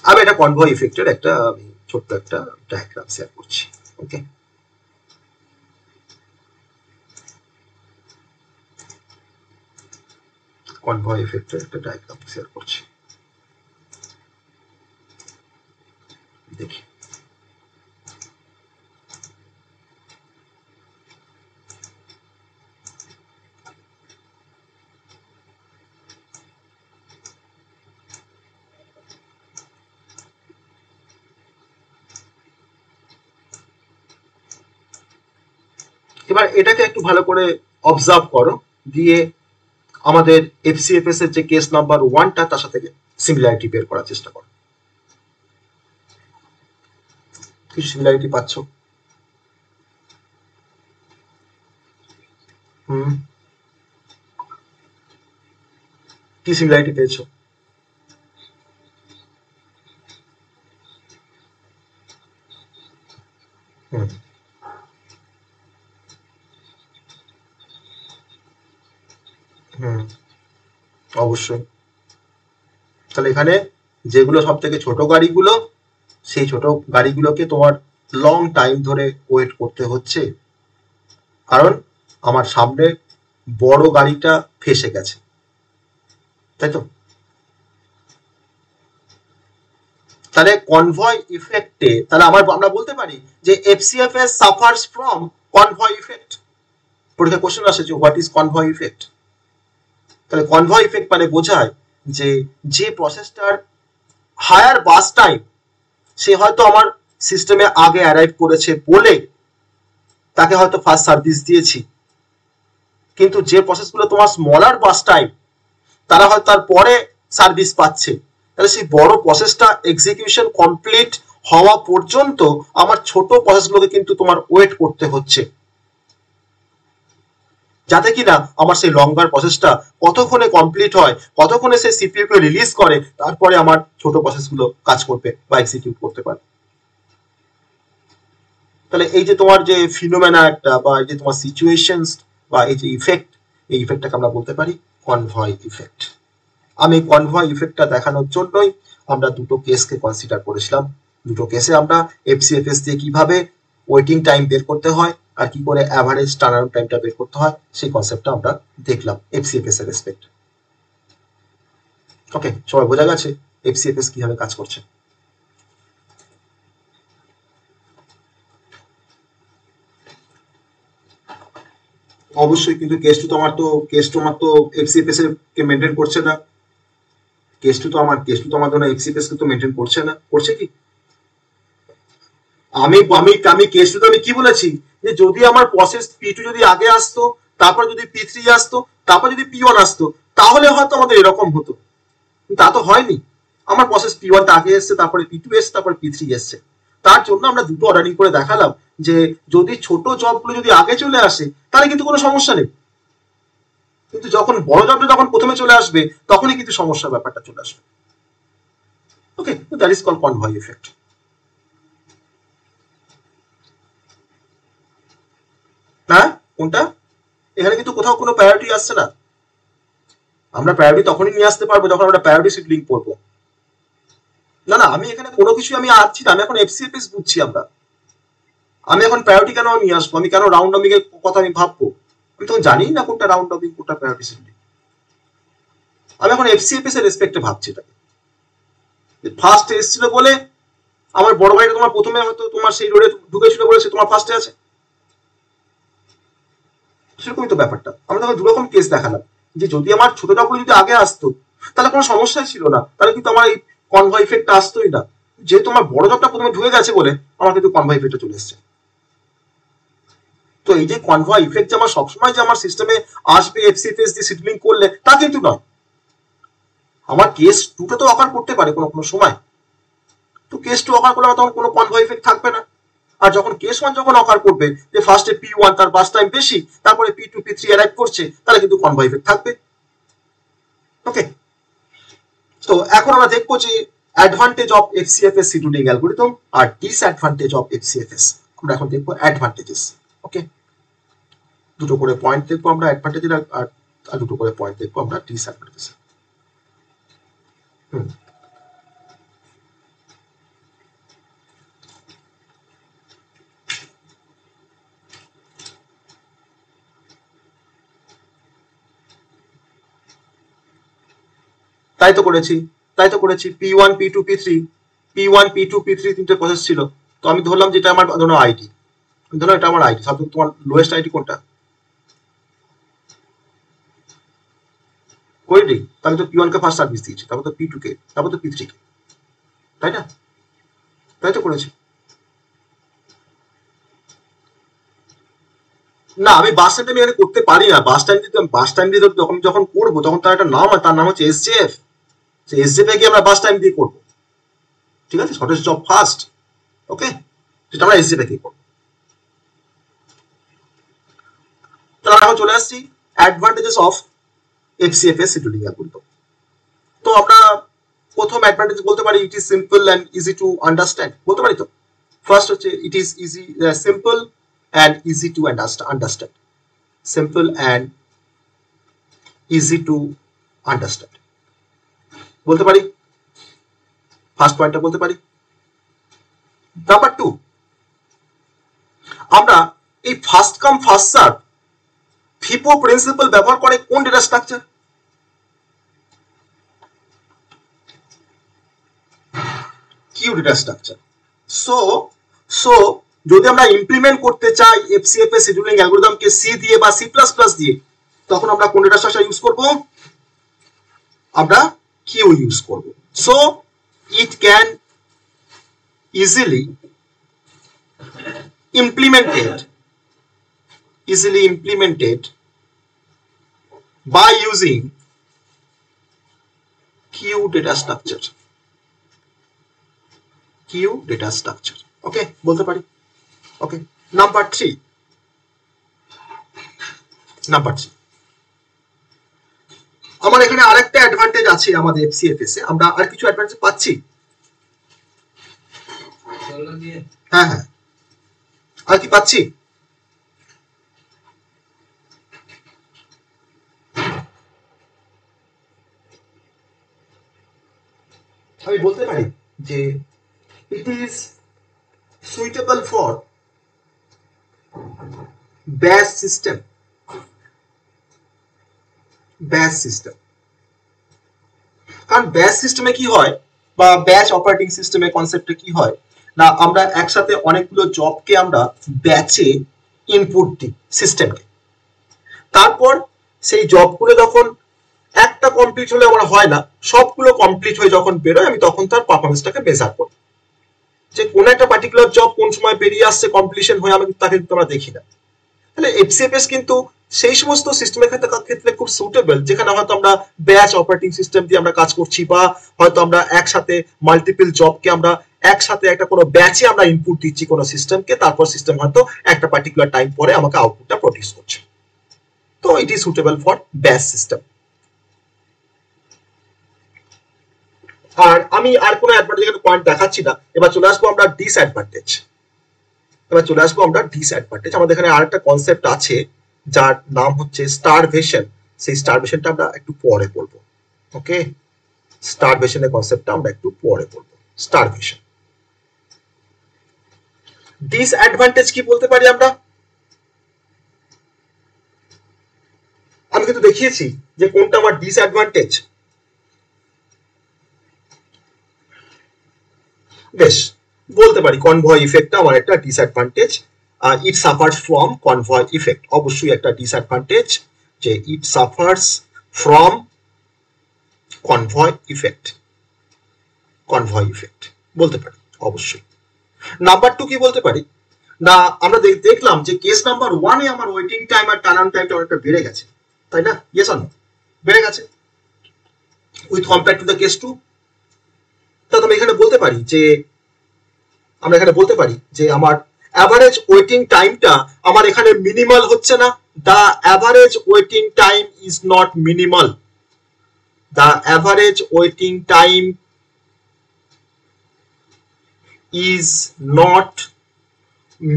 আমি এটা কনভয় ইফেক্টের একটা আমি ছোট্ট একটা ডায়াগ্রাম শেয়ার করছি। ওকে, কনভয় ইফেক্টের একটা ডায়াগ্রাম শেয়ার করছি, দেখি। এবার এটাকে একটু ভালো করে অবজার্ভ করো, দিয়ে আমাদের এফসিএফএস এর যে কেস নাম্বার 1টা তার সাথে সিমিলারিটি বের করার চেষ্টা করো। কিছু সিমিলারিটি পাচ্ছ? কি সিমিলারিটি পেয়েছো? অবশ্যই। তাহলে এখানে যেগুলো সব থেকে ছোট গাড়িগুলো, সেই ছোট গাড়িগুলোকে তোমার লং টাইম ধরে ওয়েট করতে হচ্ছে, কারণ আমার সামনে বড় গাড়িটা ফেসে গেছে, তাই তো? তাহলে কনভয় ইফেক্টে তাহলে আমরা বলতে পারি যে এফসিএফএস সাফারস ফ্রম কনভয় ইফেক্ট। পরীক্ষা কোশ্চেন আসে যে হোয়াট ইজ কনভয় ইফেক্ট। তাহলে কনভয় ইফেক্ট মানে বোঝায় যে যে প্রসেসটার হায়ার বাস টাইম, সে হয়তো আমার সিস্টেমে আগে অ্যারাইভ করেছে বলে তাকে হয়তো ফার্স্ট সার্ভিস দিয়েছি, কিন্তু যে প্রসেসগুলো তোমার স্মলার বাস টাইম, তারা হয়তো তার পরে সার্ভিস পাচ্ছে, তাহলে সেই বড় প্রসেসটা এক্সিকিউশন কমপ্লিট হওয়া পর্যন্ত আমার ছোট প্রসেসগুলোকে কিন্তু তোমার ওয়েট করতে হচ্ছে, যাতে কিনা আমার সেই লঙ্গার প্রসেসটা কতক্ষণে কমপ্লিট হয়, কতক্ষণে সেই সিপিইউ কে রিলিজ করে, তারপরে আমার ছোট প্রসেসগুলো কাজ করবে বা এক্সিকিউট করতে পারে। তাহলে এই যে তোমার যে ফিনোমেনা একটা বা এই যে তোমার সিচুয়েশনস বা এই যে ইফেক্ট, এই ইফেক্টটাকে আমরা বলতে পারি কনভয় ইফেক্ট। আমি কনভয় ইফেক্টটা দেখানোর জন্যই আমরা দুটো কেসকে কনসিডার করেছিলাম। দুটো কেসে আমরা এফসিএফএস দিয়ে কিভাবে ওয়েটিং টাইম বের করতে হয় আর কি করে অ্যাভারেজ টার্নআরাউন্ড টাইমটা বের করতে হয় সেই কনসেপ্টটা আমরা দেখলাম এফসিএফএস এর রেসপেক্ট। ওকে, সবাই বোঝা গেছে এফসিএফএস কিভাবে কাজ করছে? অবশ্যই, কিন্তু কেস টু আমার তো এফসিএফএস এর কে মেনটেন করছে না। কেস টু আমার ধরো এফসিএফএস কে তো মেনটেন করছে না, করছে কি? আমি আমি আমি কেস টু আমি কি বলেছি যে যদি আমার প্রসেস পি2 যদি আগে আসতো, তারপর যদি পি3 আসতো, তারপর যদি পি1 আসতো, তাহলে হয়তো আমাদের এরকম হতো, তা তো হয়নি। আমার প্রসেস পি1 আগে এসছে, তারপরে পি2 এসছে, তারপরে পি3 এসছে। তার জন্য আমরা দুটো অর্ডারিং করে দেখালাম যে যদি ছোট জবগুলো যদি আগে চলে আসে তাহলে কিন্তু কোনো সমস্যা নেই, কিন্তু যখন বড় জবটা যখন প্রথমে চলে আসবে তখনই কিন্তু সমস্যার ব্যাপারটা চলে আসবে। Okay, that is called convoy effect. হ্যাঁ, কোনটা? এখানে কিন্তু কোথাও কোনো প্রায়োরিটি আসছে না। আমরা প্রায়োরিটি তখনই নিয়ে আসতে পারবো যখন আমরা প্রায়োরিটি শিডিউলিং করবো। না না, আমি এখানে কোনো কিছু আমি আসছি না, আমি এখন এফসিএফএস বুঝছি। আমি এখন প্রায়োরিটি কেন নিয়ে আসবো? আমি কেন রাউন্ড রবিং এর কথা আমি ভাববো? আমি তখন জানি না কোনটা রাউন্ড রবিং কোনটা প্রায়োরিটি শিডিউলিং। আমি এখন এফসিএফএস এর রেসপেক্টে ভাবছি এটা। ফার্স্ট এসেছিল বলে আমার বড় ভাইটা তোমার প্রথমে হয়তো তোমার সেই রোডে ঢুকেছিল বলে সে তোমার ফার্স্টে আছে, সেরকমই তো ব্যাপারটা। আমরা তখন দুরকম কেস দেখালাম যে যদি আমার ছোটটাগুলো যদি আগে আসতো তাহলে কোনো সমস্যাই ছিল না, তাহলে কিন্তু আমার এই কনভয় ইফেক্টটা আসতোই না। যেহেতু আমার বড় জবটা প্রথমে ঢুকে গেছে বলে আমার কিন্তু কনভয় ইফেক্টটা চলে এসছে। তো এই যে কনভয় ইফেক্ট যে আমার সবসময় যে আমার সিস্টেমে আসবে এফসিএফএস দিয়ে সিডলিং করলে তা কিন্তু নয়, আমার কেস টুটা তো অকার করতে পারে কোনো কোনো সময়, তো কেস টু অকার করলে তখন কোনো কনভয় ইফেক্ট থাকবে না। আর যখন কেস ওয়ান যখন অকার করবে যে ফার্স্টে পি ওয়ান তার বাস টাইম বেশি, তারপরে P two P three arrive করছে, তাহলে কিন্তু কনভয় ইফেক্ট থাকবে। ওকে, তো এখন আমরা দেখবো যে advantage of FCFS scheduling algorithm আর ডিসঅ্যাডভান্টেজ অফ এফসিএফএস। আমরা এখন দেখবো অ্যাডভান্টেজেস। ওকে, দুটো করে পয়েন্ট দেখবো আমরা অ্যাডভান্টেজের, আর দুটো করে পয়েন্ট দেখবো আমরা ডিসঅ্যাডভান্টেজেস। তাই তো করেছি P one P two P three, P one P two P three তিনটে প্রসেস ছিল, তো আমি ধরলাম যেটা আমার ধরো আইডি, ধরো এটা আমার আইডি, সব তোমার লোয়েস্ট আইডি কোনটা কোয়েরি, তাহলে তো পি ওয়ান কে ফার্স্ট সার্ভিস দিয়েছি, তারপর তো পি টু কে, তারপর তো পি থ্রি কে, তাই না? তাই তো করেছি। না, আমি বাস টাইম আমি এখানে করতে পারি না। বাস টাইম দিয়ে যখন করবো তখন তার একটা নাম হয়, তার নাম হচ্ছে এসজেএফ। সেই এসজেএফ এ গিয়ে আমরা বাস টাইম দিয়ে করবো, ঠিক আছে, শর্টেস্ট জব ফার্স্ট। ওকে, সেটা আমরা এসজেএফ এ গিয়ে করবো। তাহলে এখন চলে আসছি advantages of FCFS scheduling algorithm. তো আমরা প্রথম অ্যাডভান্টেজ বলতে পারি it is simple and easy to understand, বলতে পারি তো। ফার্স্ট হচ্ছে it is easy, simple and easy to understand, simple and easy to understand বলতে পারি, ফার্স্ট পয়েন্টটা বলতে পারি। নাম্বার টু, আমরা এই first come first serve FIFO principle ব্যবহার করে কোন data structure? Queue data structure. So যদি আমরা ইমপ্লিমেন্ট করতে চাই এফসিএফএস শিডিউলিং অ্যালগরিদমকে সি দিয়ে বা সি প্লাস প্লাস দিয়ে, তখন আমরা কোন ডেটা স্ট্রাকচার ইউজ করব? আমরা কিউ ইউজ করব। So it can easily implemented by using queue data structure. ওকে, বলতে পারি। ওকে, নাম্বার থ্রি, আমার এখানে আরেকটা অ্যাডভান্টেজ আছে আমাদের এফসিএফএস এ। আমরা আর কিছু অ্যাডভান্টেজ পাচ্ছি। হ্যাঁ, আর কি পাচ্ছি? আমি বলতে পারি যে it is suitable for batch system. কারণ ব্যাচ সিস্টেমে কি হয়, বা ব্যাচ অপারেটিং সিস্টেমে কনসেপ্টে কি হয় না, আমরা একসাথে অনেকগুলো জবকে আমরা ব্যাচে ইনপুট দিই সিস্টেমকে, তারপর সেই জবগুলো যখন একটা কমপ্লিট হলে আমার হয় না, সবগুলো কমপ্লিট হয়ে যখন বেরোয় আমি তখন তার পারফরমেন্সটাকে মেজার করি, যে কোন একটা পার্টিকুলার জব কোন সময় বেরিয়ে আসছে কমপ্লিশন হয়ে, আমি তাকে কিন্তু আমরা দেখি না। তাহলে এফসিএফএস কিন্তু সেই সমস্ত সিস্টেমের ক্ষেত্রে খুব সুটেবল, যেখানে হয়তো আমরা ব্যাচ অপারেটিং সিস্টেম দিয়ে আমরা কাজ করছি, বা হয়তো আমরা একসাথে মাল্টিপল জবকে আমরা একসাথে একটা কোনো ব্যাচে আমরা ইনপুট দিচ্ছি কোনো সিস্টেমকে, তারপর সিস্টেম হয়তো একটা পার্টিকুলার টাইম পরে আমাকে আউটপুটটা প্রডিউস করছে। তো it is suitable for batch system. আর আমি আর কোনো অ্যাডভান্টেজ পয়েন্ট দেখাচ্ছি না। এবার চলে আসবো আমরা ডিসঅ্যাডভান্টেজ। আমাদের এখানে আরেকটা কনসেপ্ট আছে যার নাম হচ্ছে স্টারভেশন। সেই স্টারভেশনটা আমরা একটু পরে বলবো। ওকে, স্টারভেশনের কনসেপ্টটা আমরা একটু পরে বলবো। স্টারভেশন, ডিসঅ্যাডভান্টেজ কি বলতে পারি আমরা? আমি কিন্তু দেখিয়েছি যে কোনটা আমার ডিসঅ্যাডভান্টেজ। বেশ, বলতে পারি কনভয় ইফেক্টটা আমার একটা disadvantage. It suffers from convoy effect, অবশ্যই একটা ডিসঅ্যাডভান্টেজ যে it suffers from convoy effect. Convoy effect বলতে পারি অবশ্যই। নাম্বার 2 কি বলতে পারি না, আমরা দেখলাম যে কেস নাম্বার 1 এ আমার ওয়েটিং টাইম আর টার্ন টাইমটা অনেকটা বেড়ে গেছে, তাই না? Yes or no? বেড়ে গেছে with compare to the case 2। তাহলে আমি এখানে বলতে পারি যে আমার অ্যাভারেজ ওয়েটিং টাইমটা আমার এখানে মিনিমাল হচ্ছে না। The average waiting time is not minimal. The average waiting time is not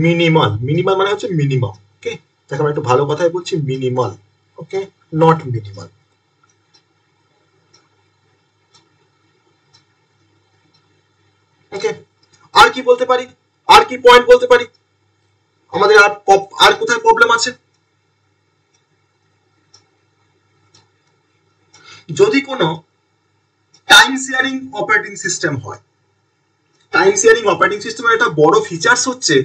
minimal. Minimal মানে হচ্ছে মিনিমাম। ওকে, দেখো আমি একটু ভালো কথাই বলছি, minimal. Okay, not minimal. Okay, আর কি বলতে পারি, আর কি পয়েন্ট বলতে পারি আমাদের, আর কোথায় প্রবলেম আছে? যদি কোনো টাইম শেয়ারিং অপারেটিং সিস্টেম হয়, টাইম শেয়ারিং অপারেটিং সিস্টেমের একটা বড় ফিচার্স হচ্ছে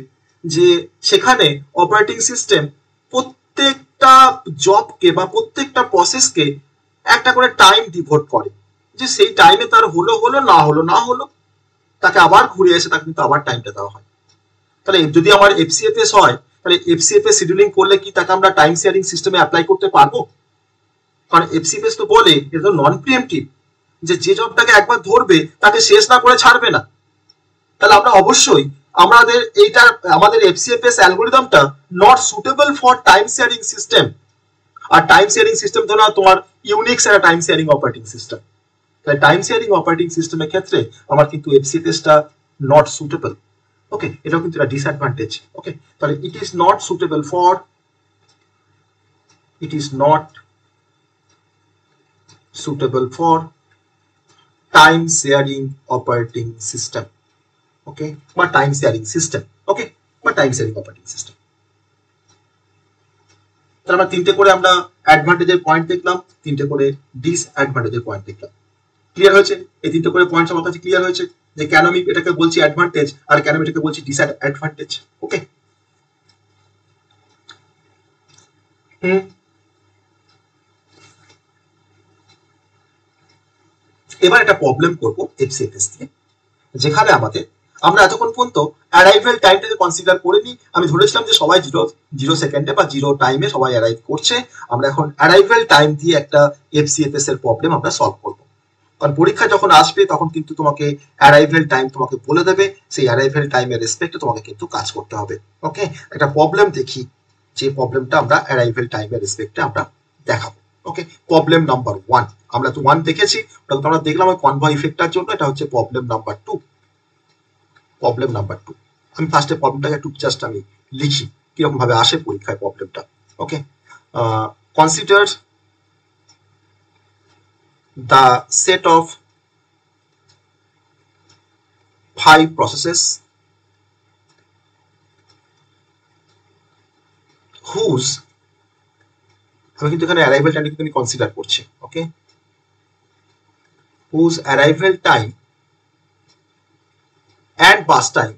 যে সেখানে অপারেটিং সিস্টেম প্রত্যেকটা জবকে বা প্রত্যেকটা প্রসেসকে একটা করে টাইম ডিভোট করে, যে সেই টাইমে তার হলো না হলো তাকে আবার ঘুরে এসে তাকে কিন্তু আবার টাইমটা দেওয়া হয়। তাহলে যদি আমার এফসিএফএস হয়, তাহলে এফসিএফএস শিডিউলিং করলে কি তাকে আমরা টাইম শেয়ারিং সিস্টেমে অ্যাপ্লাই করতে পারবো? কারণ এফসিএফএস তো বলে এটা তো নন প্রিএমটিভ, যে জবটাকে একবার ধরবে তাকে শেষ না করে ছাড়বে না। তাহলে আমরা অবশ্যই আমাদের এফসিএফএস অ্যালগরিদমটা not suitable for time sharing system. আর টাইম শেয়ারিং সিস্টেম ধরো তোমার ইউনিক্স একটা টাইম শেয়ারিং অপারেটিং সিস্টেম, তাই টাইম শেয়ারিং অপারেটিং সিস্টেমের ক্ষেত্রে আমার কিন্তু এফসিএফএসটা নট সুটেবল। ওকে, এটাও কিন্তু একটা ডিসঅ্যাডভান্টেজ। ওকে, তাহলে it is not suitable for time sharing operating system. Okay, বা টাইম শেয়ারিং সিস্টেম। ওকে, বা টাইম শেয়ারিং অপারেটিং সিস্টেম। তাহলে আমরা তিনটে করে আমরা অ্যাডভান্টেজের পয়েন্ট দেখলাম, তিনটে করে ডিসঅ্যাডভান্টেজের পয়েন্ট দেখলাম। ক্লিয়ার হয়েছে? এই তিনটে করে পয়েন্ট আমার কাছে ক্লিয়ার হয়েছে যে কেন আমি এটাকে বলছি অ্যাডভান্টেজ আর কেন আমি এটাকে বলছি ডিসঅ্যাডভান্টেজ। ওকে, এবার একটা প্রবলেম করব এফসিএফএস দিয়ে, যেখানে আমরা এতক্ষণ পর্যন্ত অ্যারাইভেল টাইমটাকে কনসিডার করিনি। আমি ধরেছিলাম যে সবাই 0 সেকেন্ডে বা 0 টাইমে সবাই অ্যারাইভ করছে। আমরা এখন অ্যারাইভেল টাইম দিয়ে একটা এফসিএফএস এর প্রবলেম আমরা সলভ করব। কারণ পরীক্ষা যখন আসবে তখন কিন্তু তোমাকে অ্যারাইভেল টাইম তোমাকে বলে দেবে, সেই অ্যারাইভেল টাইমের রেসপেক্টে তোমাকে কিন্তু কাজ করতে হবে। ওকে, একটা প্রবলেম দেখি, যে প্রবলেমটা আমরা অ্যারাইভেল টাইমের রেসপেক্টে আমরা দেখাবো। ওকে, প্রবলেম নাম্বার 1 আমরা তো 1 দেখেছি, ওটা তো আমরা দেখলাম কনভয় ইফেক্টটার জন্য। এটা হচ্ছে প্রবলেম নাম্বার 2। প্রবলেম নাম্বার 2, আমি ফার্স্টে প্রবলেমটাকে একটু জাস্ট আমি লিখি কিরকম ভাবে আসে পরীক্ষায় প্রবলেমটা। ওকে, consider the set of 5 processes whose, আমি কিন্তু এখানে অ্যারাইভেল টাইম কিন্তু আমি কনসিডার করছি। ওকে, whose arrival time and bus time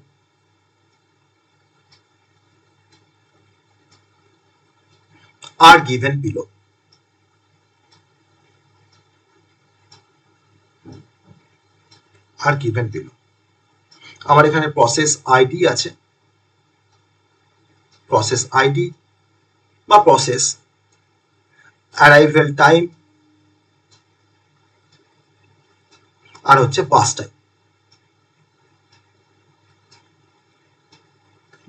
are given below. are given below. আমার এখানে প্রসেস আইডি আছে, প্রসেস আইডি বা প্রসেস অ্যারাইভেল টাইম আর হচ্ছে বাস টাইম।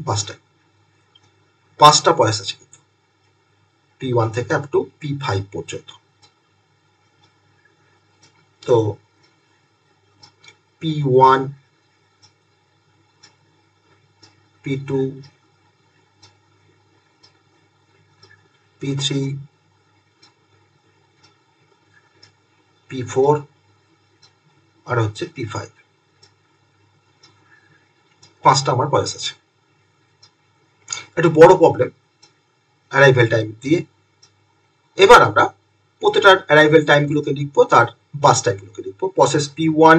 বাস টাইম 5টা প্রসেস আছে কিন্তু P1 থেকে আপ টু P5 পর্যন্ত। তো P1, P2, P3, P4 আর হচ্ছে P5, 5টা আমার প্রসেস আছে। একটু বড় প্রবলেম অ্যারাইভেল টাইম দিয়ে। এবার আমরা প্রত্যেকটার অ্যারাইভেল টাইমগুলোকে লিখবো, তার বাস টাইমগুলোকে লিখবো। প্রসেস P1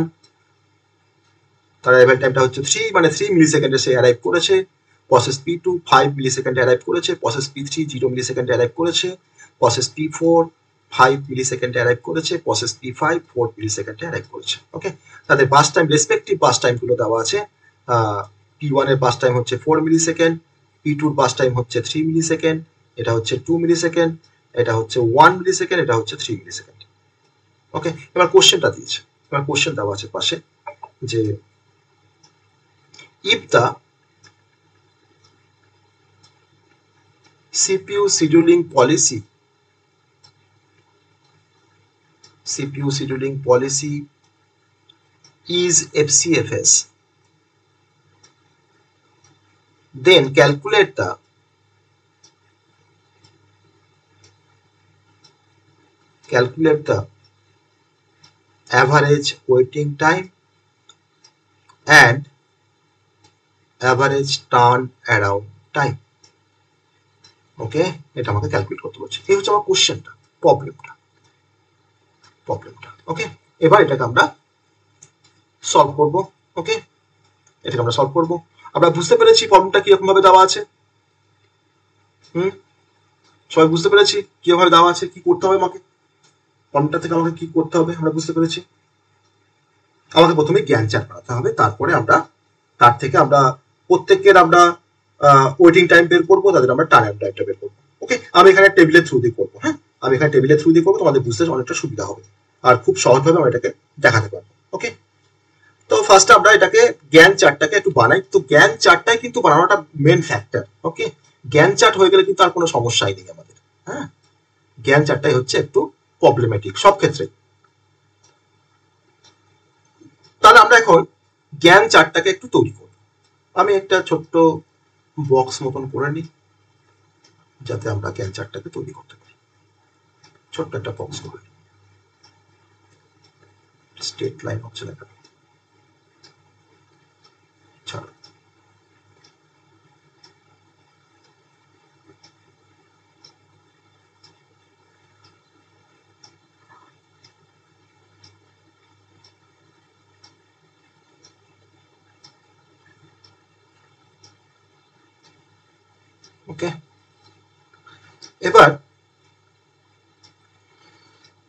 তার অ্যারাইভাল টাইমটা হচ্ছে 3, মানে 3 মিলি সেকেন্ডে সে অ্যারাইভ করেছে। প্রসেস P2 5 মিলি সেকেন্ডে অ্যারাইভ করেছে। প্রসেস P3 0 মিলি সেকেন্ডে অ্যারাইভ করেছে। প্রসেস P4 5 মিলি সেকেন্ডে অ্যারাইভ করেছে। প্রসেস P5 4 মিলি সেকেন্ডে অ্যারাইভ করেছে। ওকে, তাদের বাস টাইম রেসপেক্টিভ বাস টাইমগুলো দেওয়া আছে। P1 এর বাস টাইম হচ্ছে 4 মিলি সেকেন্ড, P2 এর বাস টাইম হচ্ছে 3 মিলি সেকেন্ড, এটা হচ্ছে 2 মিলি সেকেন্ড, এটা হচ্ছে 1 মিলি সেকেন্ড, এটা হচ্ছে 3 মিলি সেকেন্ড। ওকে, এবার কোশ্চেনটা দিয়েছে। এবার কোশ্চেন দেওয়া আছে পাশে যে if the CPU scheduling policy is FCFS, then calculate the average waiting time and average turn around time. ওকে, এটা আমাকে ক্যালকুলেট করতে বলছে। এই হচ্ছে আমার কোশ্চেনটা, প্রবলেমটা। ওকে, এবার এটাকে আমরা সলভ করব। ওকে, এটাকে আমরা সলভ করব। আমরা বুঝতে পেরেছি প্রবলেমটা কিরকম ভাবে দেওয়া আছে। সবাই বুঝতে পেরেছি কিভাবে দেওয়া আছে, কি করতে হবে আমাকে, প্রবলেমটা থেকে আমাকে কি করতে হবে আমরা বুঝতে পেরেছি। আমাকে প্রথমে জ্ঞান চার্ট বানাতে হবে, তারপরে আমরা তার থেকে আমরা প্রত্যেকের আমরা ওয়েটিং টাইম বের করবো, তাদের আমরা টার্ন টাইমটা বের করবো। ওকে, আমি এখানে টেবিলের থ্রু দিয়ে করবো। হ্যাঁ, আমি এখানে টেবিলের থ্রু দিয়ে করবো, তোমাদের বুঝতে অনেকটা সুবিধা হবে আর খুব সহজভাবে আমরা এটাকে দেখাতে পারবো। ওকে, তো ফার্স্ট আমরা এটাকে জ্ঞান চার্টটাকে একটু বানাই। তো জ্ঞান চার্টটাই কিন্তু বানানোটা মেন ফ্যাক্টর। ওকে, জ্ঞান চার্ট হয়ে গেলে কিন্তু আর কোনো সমস্যাই নেই আমাদের। হ্যাঁ, জ্ঞান চার্টটাই হচ্ছে একটু প্রবলেমেটিক সব ক্ষেত্রে। তাহলে আমরা এখন জ্ঞান চার্টটাকে একটু তৈরি করব। আমি একটা ছোট্ট বক্স মতন করে নিই যাতে আমরা জ্ঞান চার্টটাকে তৈরি করতে পারি। ছোট্ট একটা বক্স করে নিই, স্ট্রেট লাইন হচ্ছে না কেন, ছাড়ো। ওকে, এবার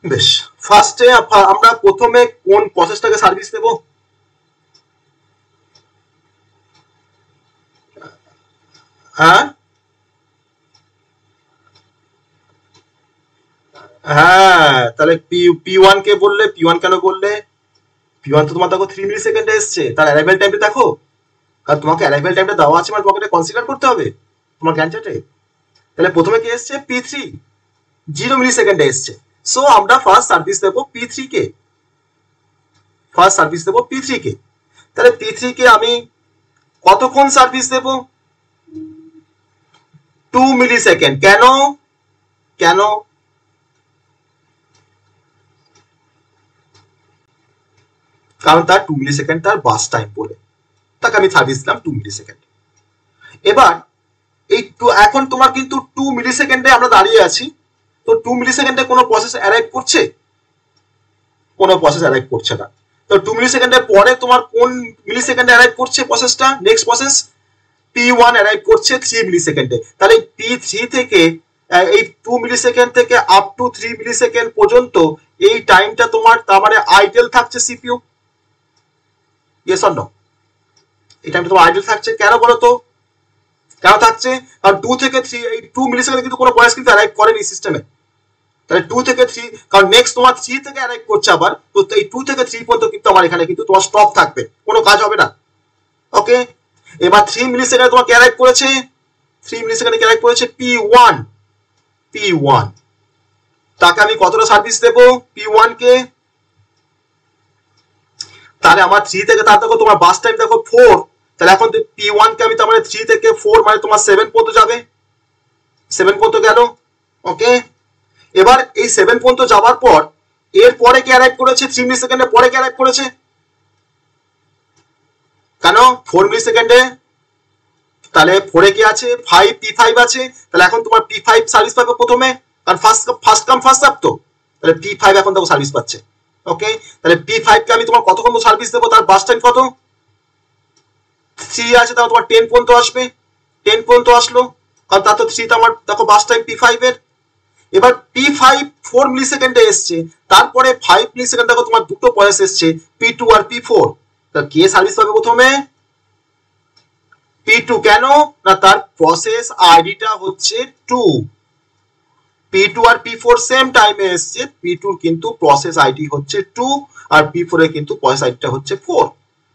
বেশ, ফার্স্টে আমরা প্রথমে কোন প্রসেসটাকে সার্ভিস দেব? হ্যাঁ হ্যাঁ, তাহলে P1 কে বললে, P1 কেন বললে? P1 তো তোমার দেখো 3 মিলি সেকেন্ডে এসছে, তার অ্যারাইভাল টাইমটা দেখো, কারণ তোমাকে অ্যারাইভাল টাইমটা দেওয়া আছে মানে তোমাকে এটা কনসিডার করতে হবে তোমার জ্ঞান চার্টে। তাহলে প্রথমে কি এসছে? P3 0 মিলি সেকেন্ডে এসছে। সো আমরা ফার্স্ট সার্ভিস দেবো P3 কে, তাহলে P3 কে আমি কতক্ষণ সার্ভিস দেব? 2 মিলি সেকেন্ড। কেন? কারণ তার 2 মিলি সেকেন্ড তার বাস টাইম বলে তাকে আমি সার্ভিস দিলাম 2 মিলি সেকেন্ড। এবার এই এখন তোমার কিন্তু 2 মিলি সেকেন্ডে আমরা দাঁড়িয়ে আছি। তো 2 মিলি সেকেন্ডে কোনো প্রসেস অ্যারাইভ করছে? কোনো প্রসেস অ্যারাইভ করছে না। তো 2 মিলি সেকেন্ডের পরে তোমার কোন মিলি সেকেন্ডে অ্যারাইভ করছে প্রসেসটা? নেক্সট প্রসেস P1 অ্যারাইভ করছে 3 মিলি সেকেন্ডে। তাহলে P3 থেকে এই 2 মিলি সেকেন্ড থেকে আপ টু 3 মিলি সেকেন্ড পর্যন্ত এই টাইমটা তোমার তার মানে আইডেল থাকছে সিপিইউ। Yes or no? এই টাইমটা তোমার আইডেল থাকছে। কেন বলো তো? কেন থাকছে? কারণ 2 থেকে 3 এই 2 মিলি সেকেন্ড কিন্তু কোনো ভয়েস কিন্তু অ্যারাইভ করেনি সিস্টেমে। তাহলে 2 থেকে 3, কারণ নেক্সট তোমার 3 থেকে অ্যারাইভ করছে আবার, তো এই 2 থেকে 3 পর্যন্ত কিন্তু আমার এখানে কিন্তু তোমার স্টপ থাকবে, কোনো কাজ হবে না। ওকে, এবার 3 মিলি সেকেন্ডে তোমাকে অ্যারাইভ করেছে, 3 মিলি সেকেন্ডে অ্যারাইভ করেছে P1, তাকে আমি কতটা সার্ভিস দেব P1 কে? তাহলে আমার 3 থেকে তার দেখো তোমার বাস টাইম দেখো 4, তাহলে এখন P1 কে আমি তার মানে 3 থেকে 4 মানে তোমার 7 পর্যন্ত যাবে, 7 পর্যন্ত গেল। ওকে, এবার এই 7 পর্যন্ত যাওয়ার পর এর পরে কি অ্যারাইভ করেছে? 3 মিলি সেকেন্ডের পরে কি অ্যারাইভ করেছে? কেন? 4 মিলি সেকেন্ডে। তাহলে 4 কি আছে? P5 আছে। তাহলে এখন তোমার P5 সার্ভিস পাবে প্রথমে, কারণ ফার্স্ট কাম ফার্স্ট সার্ভ তো। তাহলে P5 এখন দেখো সার্ভিস পাচ্ছে। ওকে, তাহলে P5 কে আমি তোমার কতক্ষণ সার্ভিস দেবো? তার বাস টাইম কত? থ্রি আছে তাহলে তোমার 10 পর্যন্ত আসবে, 10 পর্যন্ত আসলো, কারণ তার তো থ্রিতে আমার দেখো বাস টাইম P5 এর। এবার P5 4 মিলি সেকেন্ডে এসছে, তারপরে 5 মিলি সেকেন্ড দেখো তোমার দুটো প্রসেস এসছে P2 আর P4। তা কে সার্ভিস পাবে প্রথমে? P2। কেন না তার প্রসেস আইডিটা হচ্ছে 2। P2 আর P4 সেম টাইমে এসছে, P2 কিন্তু প্রসেস আইডি হচ্ছে 2 আর P4 এর কিন্তু প্রসেস আইডিটা হচ্ছে 4।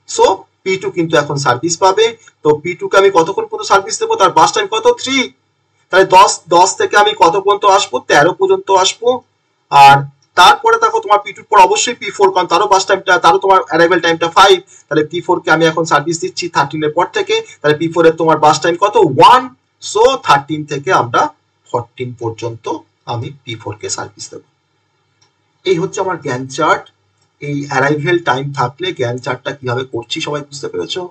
সো P2 কিন্তু এখন সার্ভিস পাবে। তো P2 কে আমি কতক্ষণ পর্যন্ত সার্ভিস দেবো? তার বাস টাইম কত? 3। তাহলে 10 থেকে আমি কত পর্যন্ত আসবো? 13 পর্যন্ত আসবো। আর তারপরে দেখো তোমার P2 পর অবশ্যই P4, কারণ তারও বাস টাইমটা, তারও তোমার অ্যারাইভেল টাইমটা 5। তাহলে P4 কে আমি এখন সার্ভিস দিচ্ছি 13 এর পর থেকে। তাহলে P4 এর তোমার বাস টাইম কত? 1। সো 13 থেকে আমরা 14 পর্যন্ত আমি P4 কে সার্ভিস দেবো। এই হচ্ছে আমার গ্যান চার্ট। এই অ্যারাইভেল টাইম থাকলে গ্যান চার্টটা কিভাবে করছি সবাই বুঝতে পেরেছো?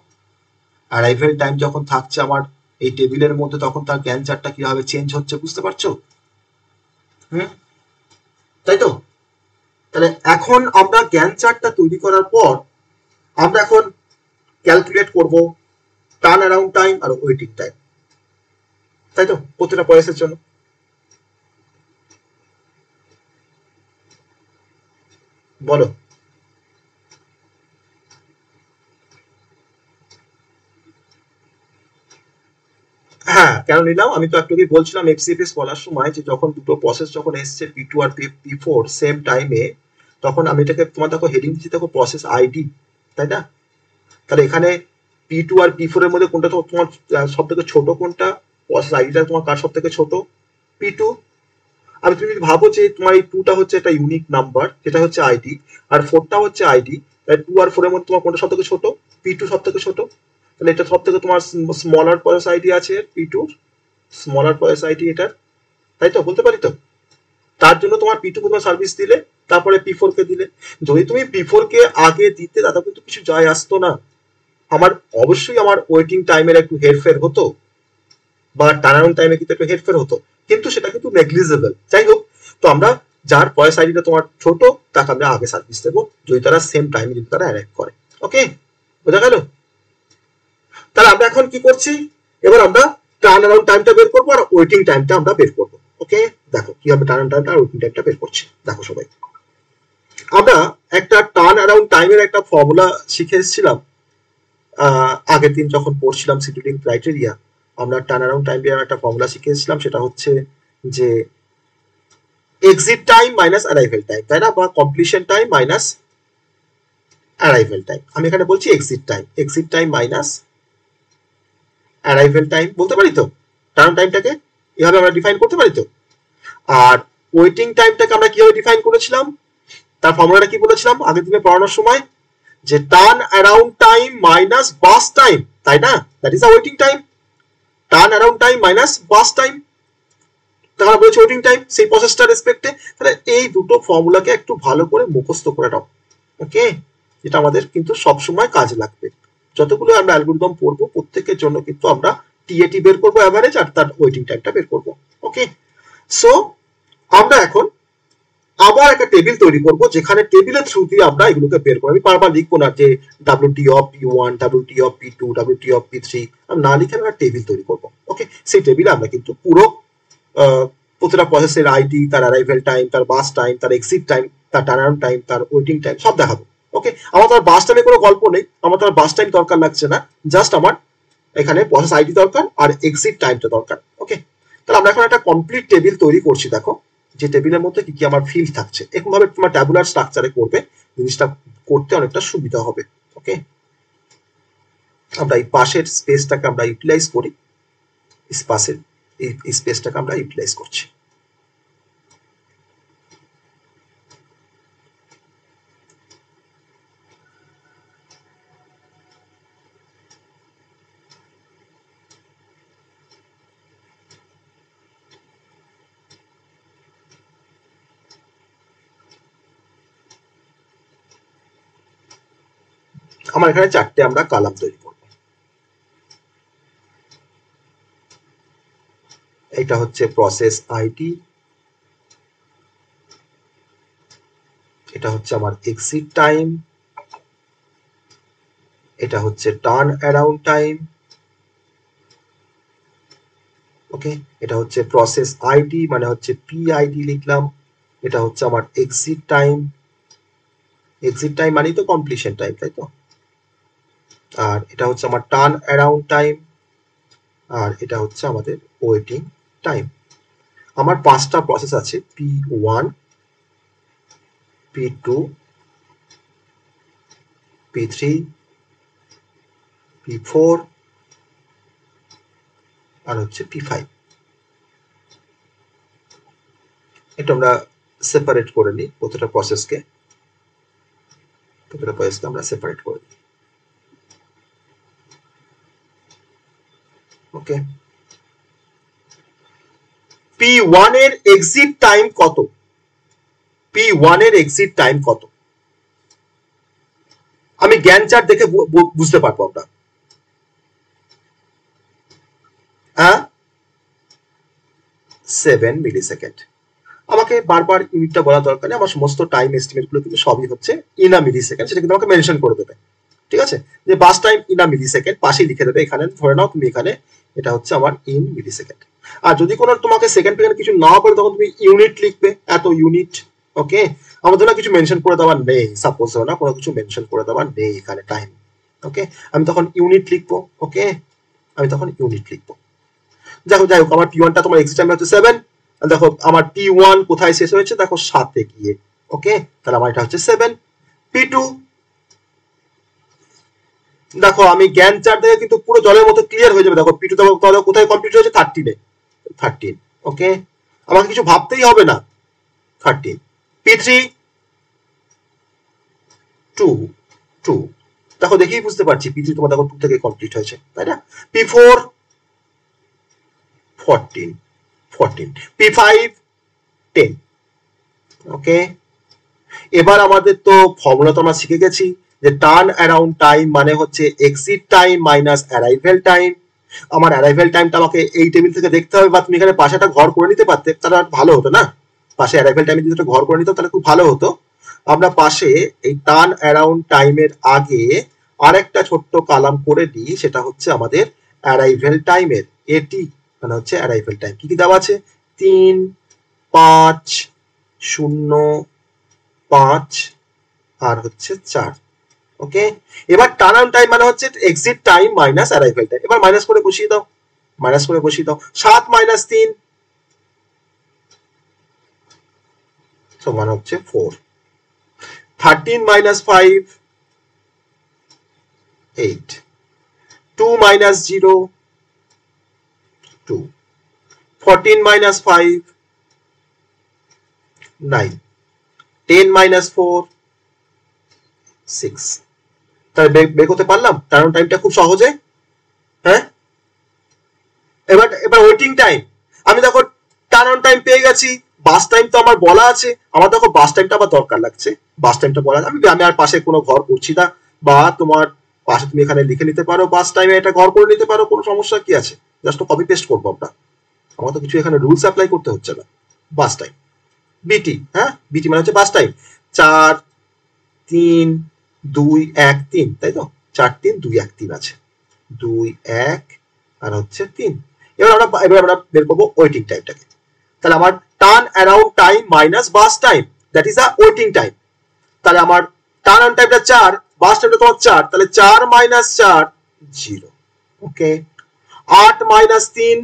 অ্যারাইভেল টাইম যখন থাকছে আমার এই টেবিলের মধ্যে, তখন তার গ্যান চার্টটা কিভাবে চেঞ্জ হচ্ছে বুঝতে পারছো? তাই তো? তাহলে এখন আমরা গ্যান চার্টটা তৈরি করার পর আমরা এখন ক্যালকুলেট করব টার্ন অ্যারাউন্ড টাইম আর ওয়েটিং টাইম, তাই তো, প্রতিটা প্রসেসের জন্য। বলো। হ্যাঁ, কেন নিলাম? আমি তো একটু বলছিলাম এফসিএফএস বলার সময় যে যখন দুটো প্রসেস যখন এসছে P2 আর P4 সেম টাইমে, তখন আমি এটাকে তোমার দেখো হেডিং দিচ্ছি দেখো প্রসেস আইডি, তাই না? তাহলে এখানে P2 আর P4 এর মধ্যে কোনটা তো তোমার সব থেকে ছোট? কোনটা প্রসেস আইডিটা তোমার কার সব থেকে ছোট? P2। আমি তুমি যদি ভাবো যে তোমার এই 2টা হচ্ছে একটা ইউনিক নাম্বার, যেটা হচ্ছে আইডি, আর 4টা হচ্ছে আইডি, তাই 2 আর 4 এর মধ্যে তোমার কোনটা সব থেকে ছোট? P2 সব থেকে ছোট। তাহলে এটা সব থেকে তোমার স্মলার প্রসেস আইডি আছে P2, স্মলার প্রসেস আইডি এটার, তাই তো? বলতে পারি তো? তার জন্য তোমার P2 প্রথমে সার্ভিস দিলে, তারপরে P4 কে দিলে। যদি তুমি P4 কে আগে দিতে তাতে কিন্তু কিছু যায় আসতো না। আমার অবশ্যই আমার ওয়েটিং টাইমের একটু হেরফের হতো, বা টার্নারাউন্ড টাইমে কিন্তু একটু হেরফের হতো, কিন্তু সেটা কিন্তু নেগলিজেবল। যাই হোক, তো আমরা যার পয়েস আইডিটা তোমার ছোট তাকে আমরা আগে সার্ভিস দেবো, যদি তারা সেম টাইমে যদি তারা অ্যারাইভ করে। ওকে, বোঝা গেল? তাহলে আমরা এখন কি করছি? এবার আমরা টার্ন অ্যারাউন্ড টাইমটা বের করবো আর ওয়েটিং টাইমটা আমরা বের করবো। ওকে, দেখো কিভাবে টার্ন টাইমটা আর ওয়েটিং টাইমটা বের করছি। দেখো সবাই, আমরা একটা টার্ন অ্যারাউন্ড টাইমের একটা ফর্মুলা শিখে এসেছিলাম আগের দিন যখন পড়ছিলাম শিডিউলিং ক্রাইটেরিয়া। আমরা টার্ন অ্যারাউন্ড টাইম এর একটা ফর্মুলা শিখে এসেছিলাম, সেটা হচ্ছে যে exit time minus arrival time, তাই না? বা completion time minus arrival time. আমি এখানে বলছি exit time minus arrival time বলতে পারি তো? টার্ন টাইমটাকে এভাবে আমরা ডিফাইন করতে পারি তো? আর ওয়েটিং টাইমটাকে আমরা কিভাবে ডিফাইন করেছিলাম? তার ফর্মুলাটা কি বলেছিলাম আগের দিনে পড়ানোর সময়? যে টার্ন অ্যারাউন্ড টাইম মাইনাস বাস টাইম, তাই না? That is the waiting time. Turn around time minus bus time, তাহলে বলছি ওয়েটিং টাইম সেই প্রসেসটার রেসপেক্টে। তাহলে এই দুটো ফর্মুলাকে একটু ভালো করে মুখস্থ করে নাও। ওকে, এটা আমাদের কিন্তু সবসময় কাজে লাগবে। যতগুলো আমরা অ্যালগরিদম পড়বো প্রত্যেকের জন্য কিন্তু আমরা টিএটি বের করবো অ্যাভারেজ, আর তার ওয়েটিং টাইমটা বের করবো। ওকে, সো আমরা এখন আবার একটা টেবিল তৈরি করব, যেখানে টেবিলের থ্রু দিয়ে আমরা এগুলোকে বের করবো। আমি বারবার লিখবো না যে WT of P1, WT of P2, WT of P3, আমি না লিখে আমরা টেবিল তৈরি করবো। ওকে, সেই টেবিলে আমরা কিন্তু পুরো প্রতিটা প্রসেসের আইডি, তার অ্যারাইভেল টাইম, তার বাস টাইম, তার এক্সিট টাইম, তার টার্ন টাইম, তার ওয়েটিং টাইম সব দেখাবো। ওকে, আমার তার বাস টাইমে কোনো গল্প নেই, আমার তার বাস টাইম দরকার লাগছে না, জাস্ট আমার এখানে প্রসেস আইডি দরকার আর এক্সিট টাইমটা দরকার। ওকে, তাহলে আমরা এখন একটা কমপ্লিট টেবিল তৈরি করছি। দেখো যে টেবিলের মধ্যে কি কি আমার ফিল্ড থাকছে, এরকম ভাবে তোমার ট্যাবুলার স্ট্রাকচারে করবে, জিনিসটা করতে অনেকটা সুবিধা হবে। ওকে, আমরা এই পাশের স্পেসটাকে আমরা ইউটিলাইজ করি, পাশের এই স্পেসটাকে আমরা ইউটিলাইজ করছি। আমার এখানে চারটে আমরা কলাম তৈরি করব। এটা হচ্ছে প্রসেস আইডি, এটা হচ্ছে আমার এক্সিট টাইম, এটা হচ্ছে টার্ন অ্যারাউন্ড টাইম। ওকে, এটা হচ্ছে প্রসেস আইডি মানে হচ্ছে পিআইডি লিখলাম। এটা হচ্ছে আমার এক্সিট টাইম, এক্সিট টাইম মানেই তো কমপ্লিশন টাইম, তাই তো। আর এটা হচ্ছে আমার টার্ন অ্যারাউন্ড টাইম, আর এটা হচ্ছে আমাদের ওয়েটিং টাইম। আমার 5টা প্রসেস আছে, P1, P2, P3, P4 আর হচ্ছে P5। এটা আমরা সেপারেট করে নিই, প্রতিটা প্রসেসকে আমরা সেপারেট করে নিই। ওকে, P1 এর এক্সিট টাইম কত? P1 এর এক্সিট টাইম কত? আমি গ্যান চার্ট দেখে বুঝতে পারবো আমরা। হ্যাঁ, 7 মিলি সেকেন্ড। আমাকে বারবার ইউনিটটা বলা দরকার নেই, আমার সমস্ত টাইম এস্টিমেট গুলো কিন্তু সবই হচ্ছে ইন আ মিলি সেকেন্ড, সেটা কিন্তু আমাকে মেনশন করে দেবে। ঠিক আছে, যে burst time in a millisecond পাশেই লিখে দেবে। এখানে ধরে নাও তুমি এখানে এটা হচ্ছে আমার ইন মিলি সেকেন্ড। আর যদি কোনো তোমাকে সেকেন্ড পেকেন্ড কিছু না বলে তখন তুমি ইউনিট লিখবে, এত ইউনিট। ওকে, আমাদের না কিছু মেনশন করে দেওয়ার নেই, সাপোজ না কোনো কিছু মেনশন করে দেওয়ার নেই এখানে টাইম। ওকে, আমি তখন ইউনিট লিখবো। ওকে, আমি তখন ইউনিট লিখবো। দেখো, যাই হোক, আমার P1টা তোমার এক্সিট টাইম হচ্ছে 7। দেখো আমার P1 কোথায় শেষ হয়েছে, দেখো 7-এ গিয়ে। ওকে, তাহলে আমার এটা হচ্ছে 7। P2 দেখো আমি জ্ঞান চার্ট দেখে কিন্তু পুরো জলের মতো ক্লিয়ার হয়ে যাবে। দেখো P2 কোথায় কমপ্লিট হয়েছে, 13-এ। 13। ওকে, আমাকে কিছু ভাবতেই হবে না, 13। P3 2 2। দেখো দেখেই বুঝতে পারছি P3 তোমার দেখো 2 থেকে কমপ্লিট হয়েছে, তাই না। P4 14 14। P5 10। ওকে, এবার আমাদের তো ফর্মুলা তো আমরা শিখে গেছি যে টার্ন অ্যারাউন্ড টাইম মানে হচ্ছে exit time minus arrival time. আমার অ্যারাইভেল টাইমটা আমাকে এই টেবিল থেকে দেখতে হবে, বা তুমি এখানে পাশে একটা ঘর করে নিতে পারতে, তাহলে ভালো হতো না। পাশে অ্যারাইভেল টাইমে যদি একটা ঘর করে নিতাম তাহলে খুব ভালো হতো। আমরা পাশে এই টার্ন অ্যারাউন্ড টাইমের আগে আরেকটা ছোট্ট কলাম করে দিই, সেটা হচ্ছে আমাদের অ্যারাইভেল টাইমের, এটি মানে হচ্ছে অ্যারাইভেল টাইম। কি কি দেওয়া আছে, 3, 5, 0, 5 আর হচ্ছে 4। ওকে, এবার টার্ন অন টাইম মানে হচ্ছে exit time minus arrival time. এবার মাইনাস করে বসিয়ে দাও, 7 - 3 সমান হচ্ছে 4। 13 - 5 8। 2 - 0 2। 14 - 5 9। 10 - 4 6। তাহলে বের করতে পারলাম টার্ন অন টাইমটা খুব সহজে। হ্যাঁ, এবার ওয়েটিং টাইম। আমি দেখো টার্ন অন টাইম পেয়ে গেছি, বাস টাইম তো আমার বলা আছে। আমার দেখো বাস টাইমটা আমার দরকার লাগছে, বাস টাইমটা বলা আমি আর পাশে কোনো ঘর করছি না, বা তোমার পাশে তুমি এখানে লিখে নিতে পারো বাস টাইমে একটা ঘর করে নিতে পারো, কোনো সমস্যা কি আছে, জাস্ট কপি পেস্ট করবো আমরা। আমার তো কিছু এখানে রুলস অ্যাপ্লাই করতে হচ্ছে না। বাস টাইম বিটি, হ্যাঁ বিটি মানে হচ্ছে বাস টাইম 4 3 2 1 3, তাই তো। 4 3 2 1 3 আছে, 2 1 আর হচ্ছে 3। এবার আমরা বের করবো ওয়েটিং টাইমটাকে। তাহলে আমার turn around time minus bus time, that is the waiting time. তাহলে আমার টার্ন অন টাইমটা 4, বাস টাইমটা তোমার 4, তাহলে 4 - 4 0। ওকে, 8 - 3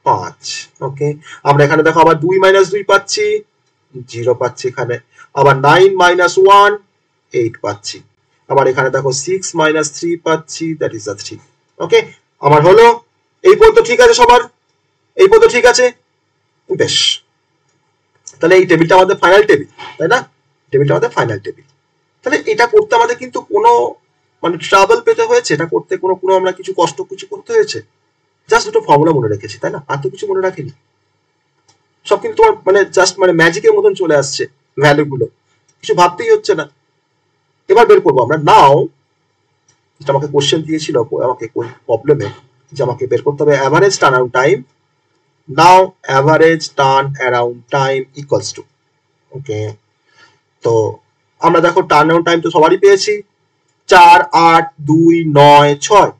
5। ওকে, আমরা এখানে দেখো আবার 2 - 2 পাচ্ছি, 0 পাচ্ছি এখানে। আবার 9 - 1 8 পাচ্ছি। আবার এখানে দেখো 6 - 3 পাচ্ছি, দ্যাট ইজ দ্য 3। ওকে, আমার হলো এই পর্যন্ত ঠিক আছে সবার, এই পর্যন্ত ঠিক আছে, বেশ। তাহলে এই টেবিলটা আমাদের ফাইনাল টেবিল, তাই না, টেবিলটা আমাদের ফাইনাল টেবিল। তাহলে এটা করতে আমাদের কিন্তু কোনো মানে ট্রাবল পেতে হয়েছে, এটা করতে কোনো কোনো আমরা কিছু কষ্ট কিছু করতে হয়েছে, জাস্ট দুটো ফর্মুলা মনে রেখেছি, তাই না, আর তো কিছু মনে রাখিনি। সব কিন্তু তোমার মানে জাস্ট মানে ম্যাজিকের মতন চলে আসছে ভ্যালু গুলো, কিছু ভাবতেই হচ্ছে না। এবার বের করবো আমরা নাও, যেটা আমাকে কোশ্চেন দিয়েছিল আমাকে প্রবলেমে, যে আমাকে বের করতে হবে average turn around time. Now average turn around time equals to, okay, তো আমরা দেখো টার্ন অ্যারাউন্ড টাইম তো সবারই পেয়েছি, 4 8 2 9 6,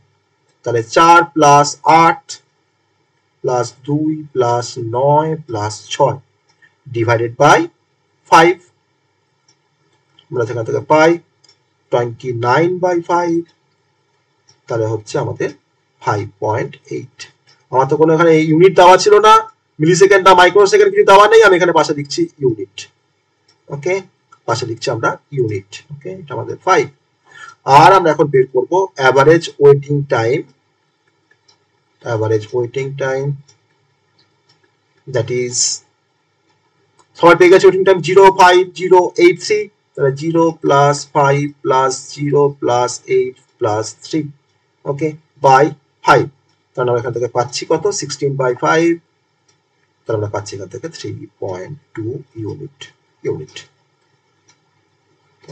তাহলে 4 plus 8 plus 2 plus 9 plus 6 divided by 5, আমরা সেখান থেকে পাই 29/5, তাহলে হচ্ছে আমাদের 5.8। আমার তো কোনো এখানে ইউনিট দেওয়া ছিল না, মিলি সেকেন্ড না মাইক্রো সেকেন্ড কিছু দেওয়া নেই, আমি এখানে পাশে লিখছি ইউনিট। ওকে, পাশে লিখছি আমরা ইউনিট। ওকে, এটা আমাদের 5। আর আমরা এখন বের করব average waiting time, average waiting time that is, সবার পেয়ে গেছে ওয়েটিং টাইম 05083, তাহলে 0 plus 5 plus 0 plus 8 plus 3, okay, by 5, তাহলে আমরা এখান থেকে পাচ্ছি কত 16/5, তাহলে আমরা পাচ্ছি এখান থেকে 3.2 ইউনিট।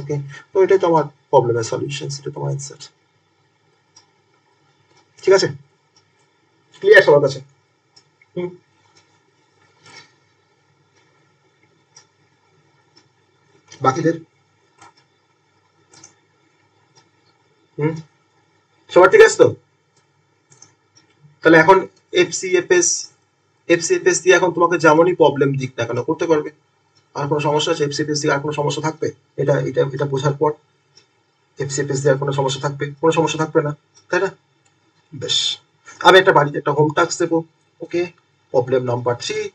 ওকে, তো এটাই তো আমার প্রবলেমের সলিউশন, এটা তোমার অ্যান্সার। ঠিক আছে, ক্লিয়ার সবার কাছে? বাকিদের সবার ঠিক আছে তো? তাহলে এখন এফসিএফএস দিয়ে এখন তোমাকে যেমনই প্রবলেম দিক না কেন করতে পারবে। আর কোনো সমস্যা আছে এফসিএফএস দিয়ে? আর কোনো সমস্যা থাকবে? এটা এটা এটা বোঝার পর এফসিএফএস দিয়ে আর কোনো সমস্যা থাকবে? কোনো সমস্যা থাকবে না, তাই না? বেশ, আমি একটা বাড়িতে একটা হোম টাস্ক দেবো। ওকে, প্রবলেম নাম্বার 3,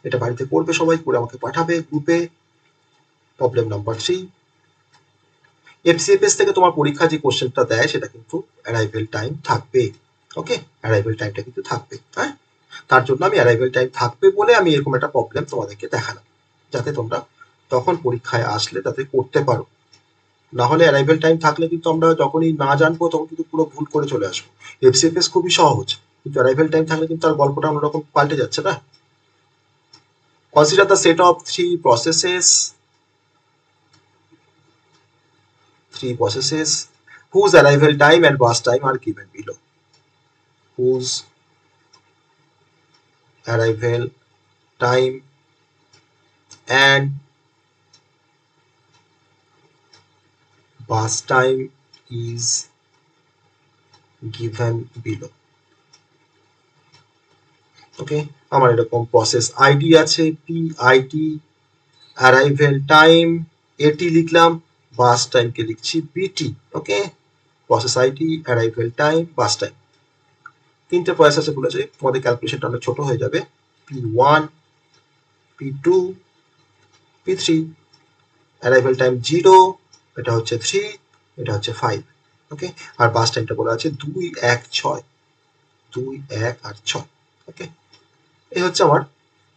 এটা বাড়িতে করবে সবাই, করে আমাকে পাঠাবে গ্রুপে। প্রবলেম নাম্বার 3, এফসিএফএস থেকে তোমার পরীক্ষা যে কোশ্চেনটা দেয় সেটা কিন্তু অ্যারাইভেল টাইম থাকবে। ওকে, অ্যারাইভেল টাইমটা কিন্তু থাকবে। হ্যাঁ, তার জন্য আমি অ্যারাইভেল টাইম থাকবে বলে আমি এরকম একটা প্রবলেম তোমাদেরকে দেখালাম, যাতে তোমরা তখন পরীক্ষায় আসলে তাতে করতে পারো। না হলে অ্যারাইভেল টাইম থাকলে কিন্তু আমরা যখনই না জানবো তখন কিন্তু পুরো ভুল করে চলে আসবো। এফসিএফএস খুবই সহজ, কিন্তু অ্যারাইভেল টাইম থাকলে কিন্তু তার গল্পটা অন্যরকম পাল্টে যাচ্ছে না। Consider the set of three processes whose arrival time and burst time are given below. Whose arrival time and burst time is given below. Okay, আমার এরকম প্রসেস আইডি আছে পিআইটি, অ্যারাইভেল টাইম এটি লিখলাম, burst টাইমকে লিখছি BT. Okay, process ID, arrival time, burst time, তিনটে process আছে বলেছে, তোমাদের ক্যালকুলেশনটা অনেক ছোট হয়ে যাবে। P1, P2, P3, arrival time 0, এটা হচ্ছে 3, এটা হচ্ছে 5। ওকে, আর বাস টাইমটা বলা আছে 2, 1, 6, 2, 1 আর 6। ওকে, এই হচ্ছে আমার।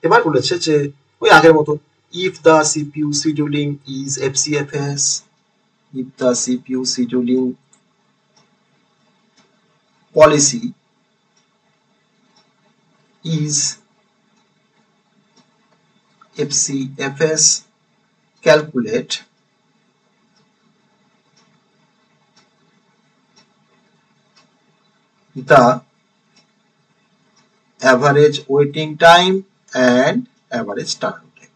এবার বলেছে যে ওই আগের মতন, if the CPU scheduling is FCFS, if the CPU scheduling policy is FCFS, calculate the average waiting time and average turnaround time.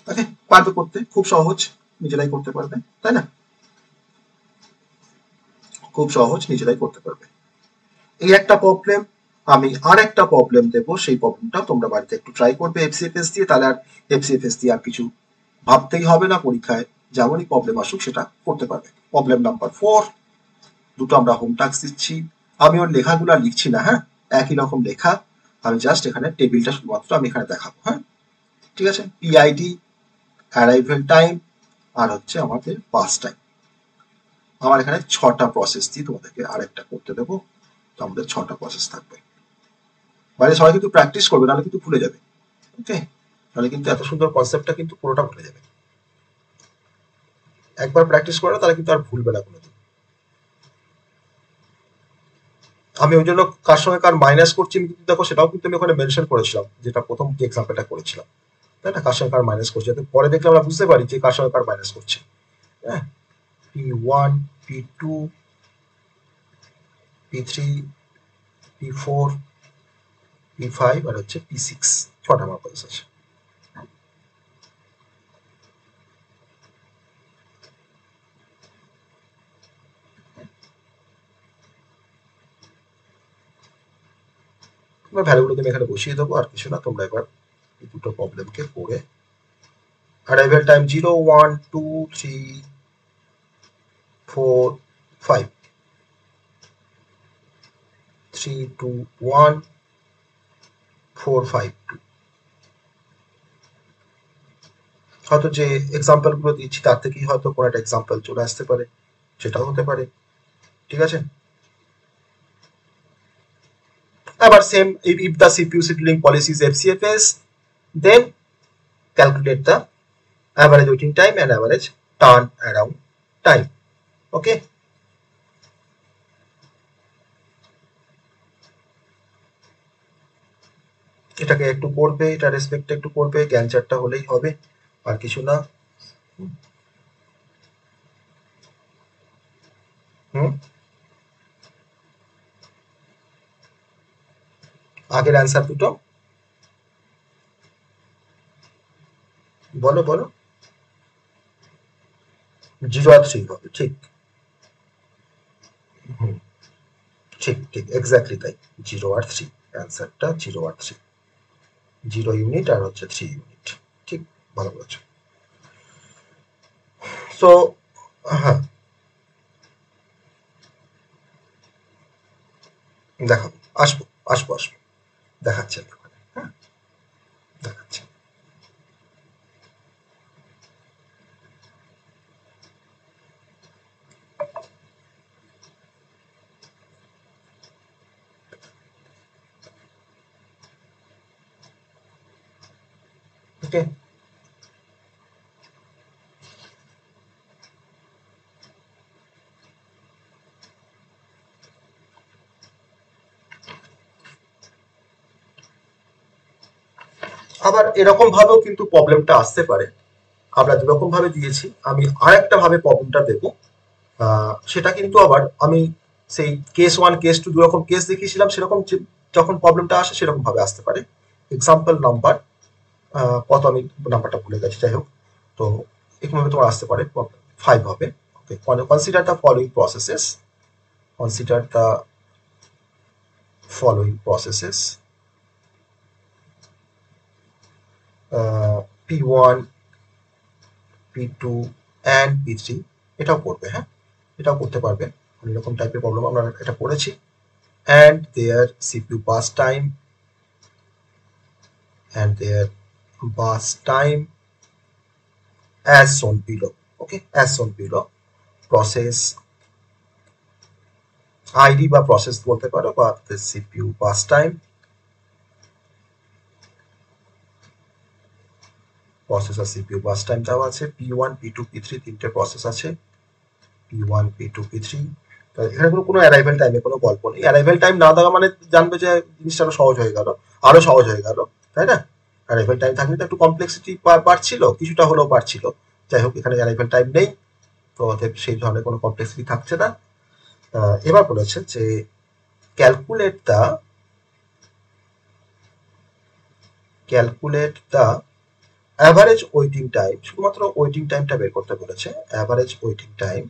ওকে, পারবে করতে, খুব সহজ, নিজেরাই করতে পারবে, তাই না? খুব সহজ, নিজেরাই করতে পারবে। এই একটা প্রবলেম, আমি আর একটা প্রবলেম দেব, সেই প্রবলেমটা তোমরা বাড়িতে একটু ট্রাই করবে এফসিএফএস দিয়ে, তাহলে আর এফসিএফএস দিয়ে আর কিছু ভাবতেই হবে না, পরীক্ষায় যেমনই প্রবলেম আসুক সেটা করতে পারবে। প্রবলেম নাম্বার 4, দুটো আমরা হোম টাস্ক দিচ্ছি, আমি ওর লেখাগুলো লিখছি না, হ্যাঁ, একই রকম লেখা, আমি জাস্ট এখানে টেবিলটা শুধুমাত্র আমি এখানে দেখাবো। হ্যাঁ, ঠিক আছে, পিআইডি, অ্যারাইভেল টাইম আর হচ্ছে আমাদের পাস টাইম। আমার এখানে 6টা প্রসেস দিয়ে তোমাদেরকে আরেকটা করতে দেবো, তো আমাদের 6টা প্রসেস থাকবে। বাইরে সবাই কিন্তু প্র্যাকটিস করবে, নাহলে কিন্তু ভুলে যাবে। ওকে, তাহলে কিন্তু এত সুন্দর কনসেপ্টটা কিন্তু পুরোটা ভুলে যাবে। একবার প্র্যাকটিস করো তাহলে কিন্তু আর ভুলবে না কোনোদিন। আমি ওই জন্য কার সঙ্গে কার মাইনাস করছি কিন্তু দেখো, সেটাও কিন্তু আমি ওখানে মেনশন করেছিলাম, যেটা প্রথম যে এক্সাম্পলটা করেছিলাম, তাই না? কার সঙ্গে কার মাইনাস করছে, যাতে পরে দেখলে আমরা বুঝতে পারি যে কার সঙ্গে কার মাইনাস করছে। হ্যাঁ, P1, P2, P3, P4, P5 আর হচ্ছে P6, 6টা আমার প্রসেস আছে। আমরা ভ্যালুগুলোকে আমি এখানে বসিয়ে দেবো, আর কিছু না। তোমরা এবার এই দুটো প্রবলেমকে করে অ্যারাইভেল টাইম 0 1 2 3 4 5 3 2 1 4 5 2 হয়তো যে এক্সাম্পল গুলো দিচ্ছি তার থেকেই হয়তো কোনো একটা এক্সাম্পল চলে আসতে পারে, সেটাও হতে পারে। ঠিক আছে, আবার same, if the CPU scheduling policy is FCFS, then calculate the average waiting time and average turn around time. Okay, এটাকে একটু পড়বে, এটা রেসপেক্টে একটু পড়বে, জ্ঞান চারটা হলেই হবে, আর কিছু না। আগের অ্যান্সার দুটো বলো বলো। 0 আর 3 হবে, ঠিক। ঠিক ঠিক, এক্স্যাক্টলি তাই, 0 আর 3, অ্যান্সারটা 0 আর 3, 0 ইউনিট আর হচ্ছে 3 ইউনিট। ঠিক, ভালো বলেছো। সো হ্যাঁ, দেখাবো, আসবো আসবো আসবো, দেখাচ্ছি আপনাকে। হ্যাঁ, দেখাচ্ছি। ওকে, আবার এরকম ভাবেও কিন্তু প্রবলেমটা আসতে পারে। আমরা যেরকম ভাবে দিয়েছি, আমি আরেকটা ভাবে প্রবলেমটা দেবো। সেটা কিন্তু আবার আমি সেই কেস 1 কেস 2 দুরকম কেস দেখিয়েছিলাম, সেরকম যখন প্রবলেমটা আসে সেরকম ভাবে আসতে পারে। এক্সাম্পল নাম্বার কত, আমি নাম্বারটা ভুলে গেছি, যাই হোক। তো এরকমভাবে তোমার আসতে পারে, 5 হবে। Okay, consider the following processes, consider the following processes, P1 P2 and P3, এটাও করবে। হ্যাঁ, এটাও করতে পারবে, এরকম টাইপের প্রবলেম আমরা এটা পড়েছি। and their CPU bus time and their bus time as shown below. Okay, as shown below. process ID বা process বলতে পারো, বা the CPU bus time, process আর CPU বাস টাইম দেওয়া আছে। P1 P2 P3 তিনটে প্রসেস আছে, P1 P2 P3। এখানে কোনো অ্যারাইভেল টাইমে কোনো গল্প নেই। অ্যারাইভেল টাইম না দেওয়া মানে জানবে যে জিনিসটা আরো সহজ হয়ে গেল, আরো সহজ হয়ে গেল, তাই না? অ্যারাইভেল টাইম থাকলে তো একটু কমপ্লেক্সিটি বাড়ছিল, কিছুটা হলেও বাড়ছিল। যাই হোক, এখানে অ্যারাইভেল টাইম নেই, তো অতএব সেই ধরনের কোনো কমপ্লেক্সিটি থাকছে না। এবার বলেছে যে calculate the average waiting time, শুধুমাত্র ওয়েটিং টাইমটা বের করতে বলেছে। অ্যাভারেজ ওয়েটিং টাইম,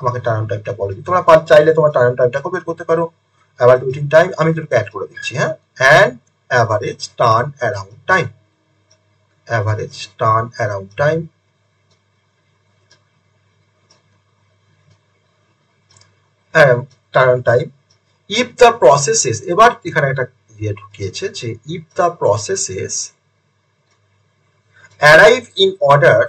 আমাকে টার্ন টাইমটা বলেনি, তোমরা চাইলে তোমার টার্ন টাইমটাকেও বের করতে পারো। অ্যাভারেজ ওয়েটিং টাইম আমি তোকে অ্যাড করে দিচ্ছি। হ্যাঁ, and average turn around time, average turn around time, turn time if the processes. এবার এখানে একটা ইয়ে ঢুকিয়েছে যে if the processes arrive in order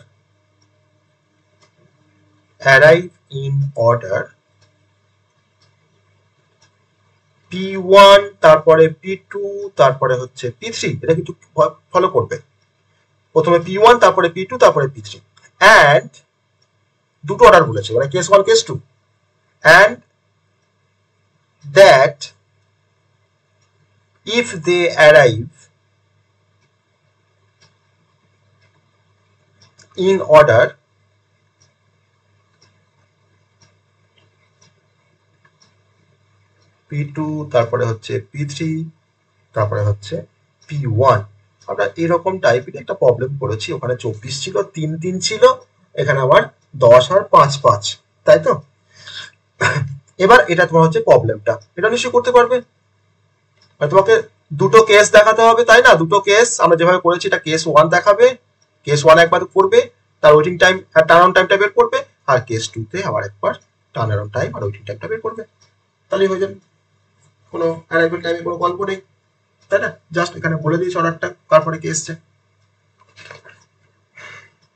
P1 তারপরে P2 তারপরে হচ্ছে P3, এটা কিন্তু ফলো করবে। প্রথমে P1 তারপরে P2 তারপরে P3, and দুটো অর্ডার বলেছে, মানে case 1 case 2, and that if they arrive in order P2 তারপরে হচ্ছে P3 তারপরে হচ্ছে P1। আমরা এরকম টাইপের একটা প্রবলেম করেছি, ওখানে 24 ছিল, 3 3 ছিল, এখানে আবার 10 আর 5 5, তাই তো? এবার এটা তোমার হচ্ছে প্রবলেমটা, এটা নিশ্চয়ই করতে পারবে। তোমাকে দুটো কেস দেখাতে হবে, তাই না? দুটো কেস আমরা যেভাবে করেছি, এটা কেস 1 দেখাবে, কেস 1 একবার করবে, তার ওয়েটিং টাইম আর টার্ন অন টাইমটা বের করবে, আর কেস 2 তে আবার একবার টার্ন অন টাইম আর ওয়েটিং টাইমটা বের করবে, তাহলেই হয়ে যাবে। কোনো অ্যারাইভাল টাইমে কোনো গল্প নেই, তাই না? জাস্ট এখানে বলে দিয়েছি অর্ডারটা, তারপরে কি এসছে।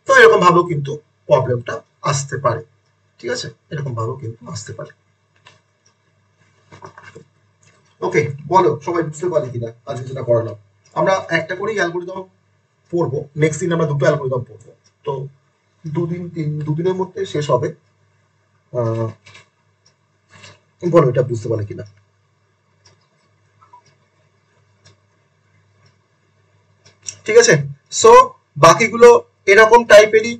তো এরকম ভাবেও কিন্তু প্রবলেমটা আসতে পারে, ঠিক আছে? এরকম ভাবেও কিন্তু আসতে পারে। ওকে, বলো সবাই বুঝতে পারি কিনা আজকে যেটা করালাম। আমরা একটা করেই অ্যালগোরিদম পড়বো, নেক্সট দিন আমরা দুটো অ্যালগোরিদম পড়বো। তো দুদিনের মধ্যে শেষ হবে। বলো এটা বুঝতে পারে কিনা। ঠিক আছে, সো বাকিগুলো এরকম টাইপেরই,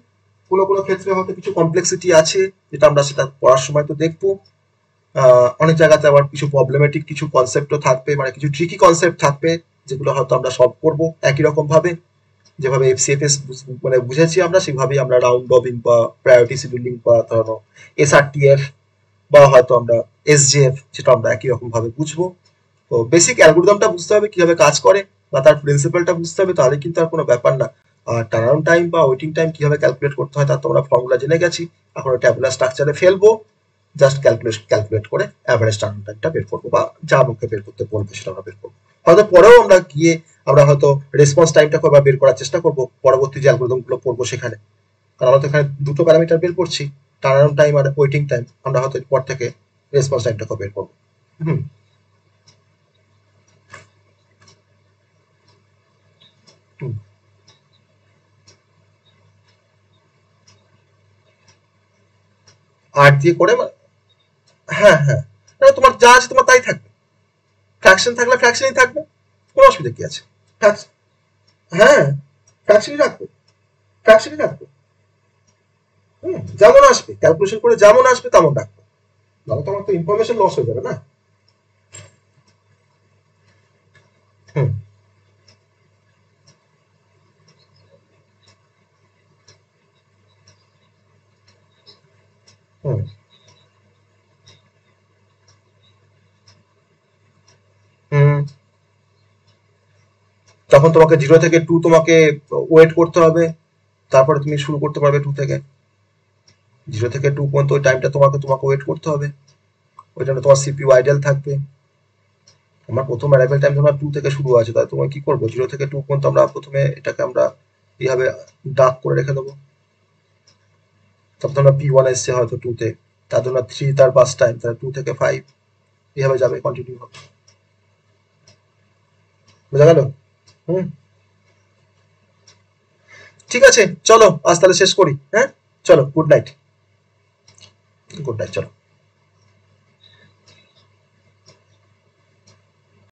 কোনো কোনো ক্ষেত্রে হয়তো কিছু কমপ্লেক্সিটি আছে, যেটা আমরা সেটা পড়ার সময় তো দেখবো। অনেক জায়গাতে আবার কিছু প্রবলেমেটিক কিছু কনসেপ্টও থাকবে, মানে কিছু ট্রিকি কনসেপ্ট থাকবে, যেগুলো হয়তো আমরা সলভ করবো একই রকম ভাবে, যেভাবে এফসিএফএস মানে বুঝেছি আমরা, সেভাবেই আমরা রাউন্ড রবিন বা প্রায়োরিটি শিডিউলিং বা ধরো এসআরটিএফ বা হয়তো আমরা এসজিএফ, যেটা আমরা একই রকম ভাবে বুঝবো। তো বেসিক অ্যালগোরিদমটা বুঝতে হবে, কিভাবে কাজ করে বা তার প্রিন্সিপালটা বুঝতে হবে, তাহলে কিন্তু আর কোনো ব্যাপার না। আর টার্ন টাইম বা ওয়েটিং টাইম কিভাবে ক্যালকুলেট করতে হয় তার তো আমরা ফর্মুলা জেনে গেছি, এখন ট্যাবুলার স্ট্রাকচারে ফেলবো, জাস্ট ক্যালকুলেট করে অ্যাভারেজ টার্ন টাইমটা বের করবো, বা যা মুখে বের করতে বলবে সেটা আমরা বের করবো। হয়তো পরেও আমরা গিয়ে আমরা হয়তো রেসপন্স টাইমটা আবার বের করার চেষ্টা করবো পরবর্তী যে অ্যালগোরিদম গুলো পড়বো সেখানে, কারণ আমরা তো এখানে দুটো প্যারামিটার বের করছি, টার্ন টাইম আর ওয়েটিং টাইম, আমরা হয়তো পর থেকে রেসপন্স টাইমটাকে বের করবো। হুম, হুম। আর দিয়ে করে হ্যাঁ হ্যাঁ, তোমার যা আছে তোমার তাই থাকবে, ফ্র্যাকশন থাকলে ফ্র্যাকশনই থাকবে, কোনো অসুবিধা কি আছে? হ্যাঁ, ফ্র্যাকশনই রাখবো, ফ্র্যাকশনই রাখবো। হুম, যেমন আসবে ক্যালকুলেশন করে যেমন আসবে তেমন রাখবো, নাহলে তোমার তো ইনফরমেশন লস হয়ে যাবে না। হুম, হুম, হুম। তখন তোমাকে 0 থেকে 2 তোমাকে ওয়েট করতে হবে, তারপরে তুমি শুরু করতে পারবে 2 থেকে। 0 থেকে 2 পর্যন্ত ওই টাইমটা তোমাকে তোমাকে ওয়েট করতে হবে, ওই জন্য তোমার সিপিইউ আইডেল থাকবে। আমার প্রথম অ্যারাইভেল টাইম তোমার 2 থেকে শুরু আছে, তাহলে তোমার কি করবো, 0 থেকে 2 পর্যন্ত আমরা প্রথমে এটাকে আমরা এইভাবে ডাক করে রেখে দেবো। তারপর ধরো P1 এসছে হয়তো 2 তে, তার জন্য 3 তার পাস টাইম, তাহলে 2 থেকে 5 এইভাবে যাবে, কন্টিনিউ হবে। বোঝা গেল? হুম, ঠিক আছে, চলো আজ তাহলে শেষ করি, হ্যাঁ? চলো, গুড নাইট। গুড নাইট, চলো।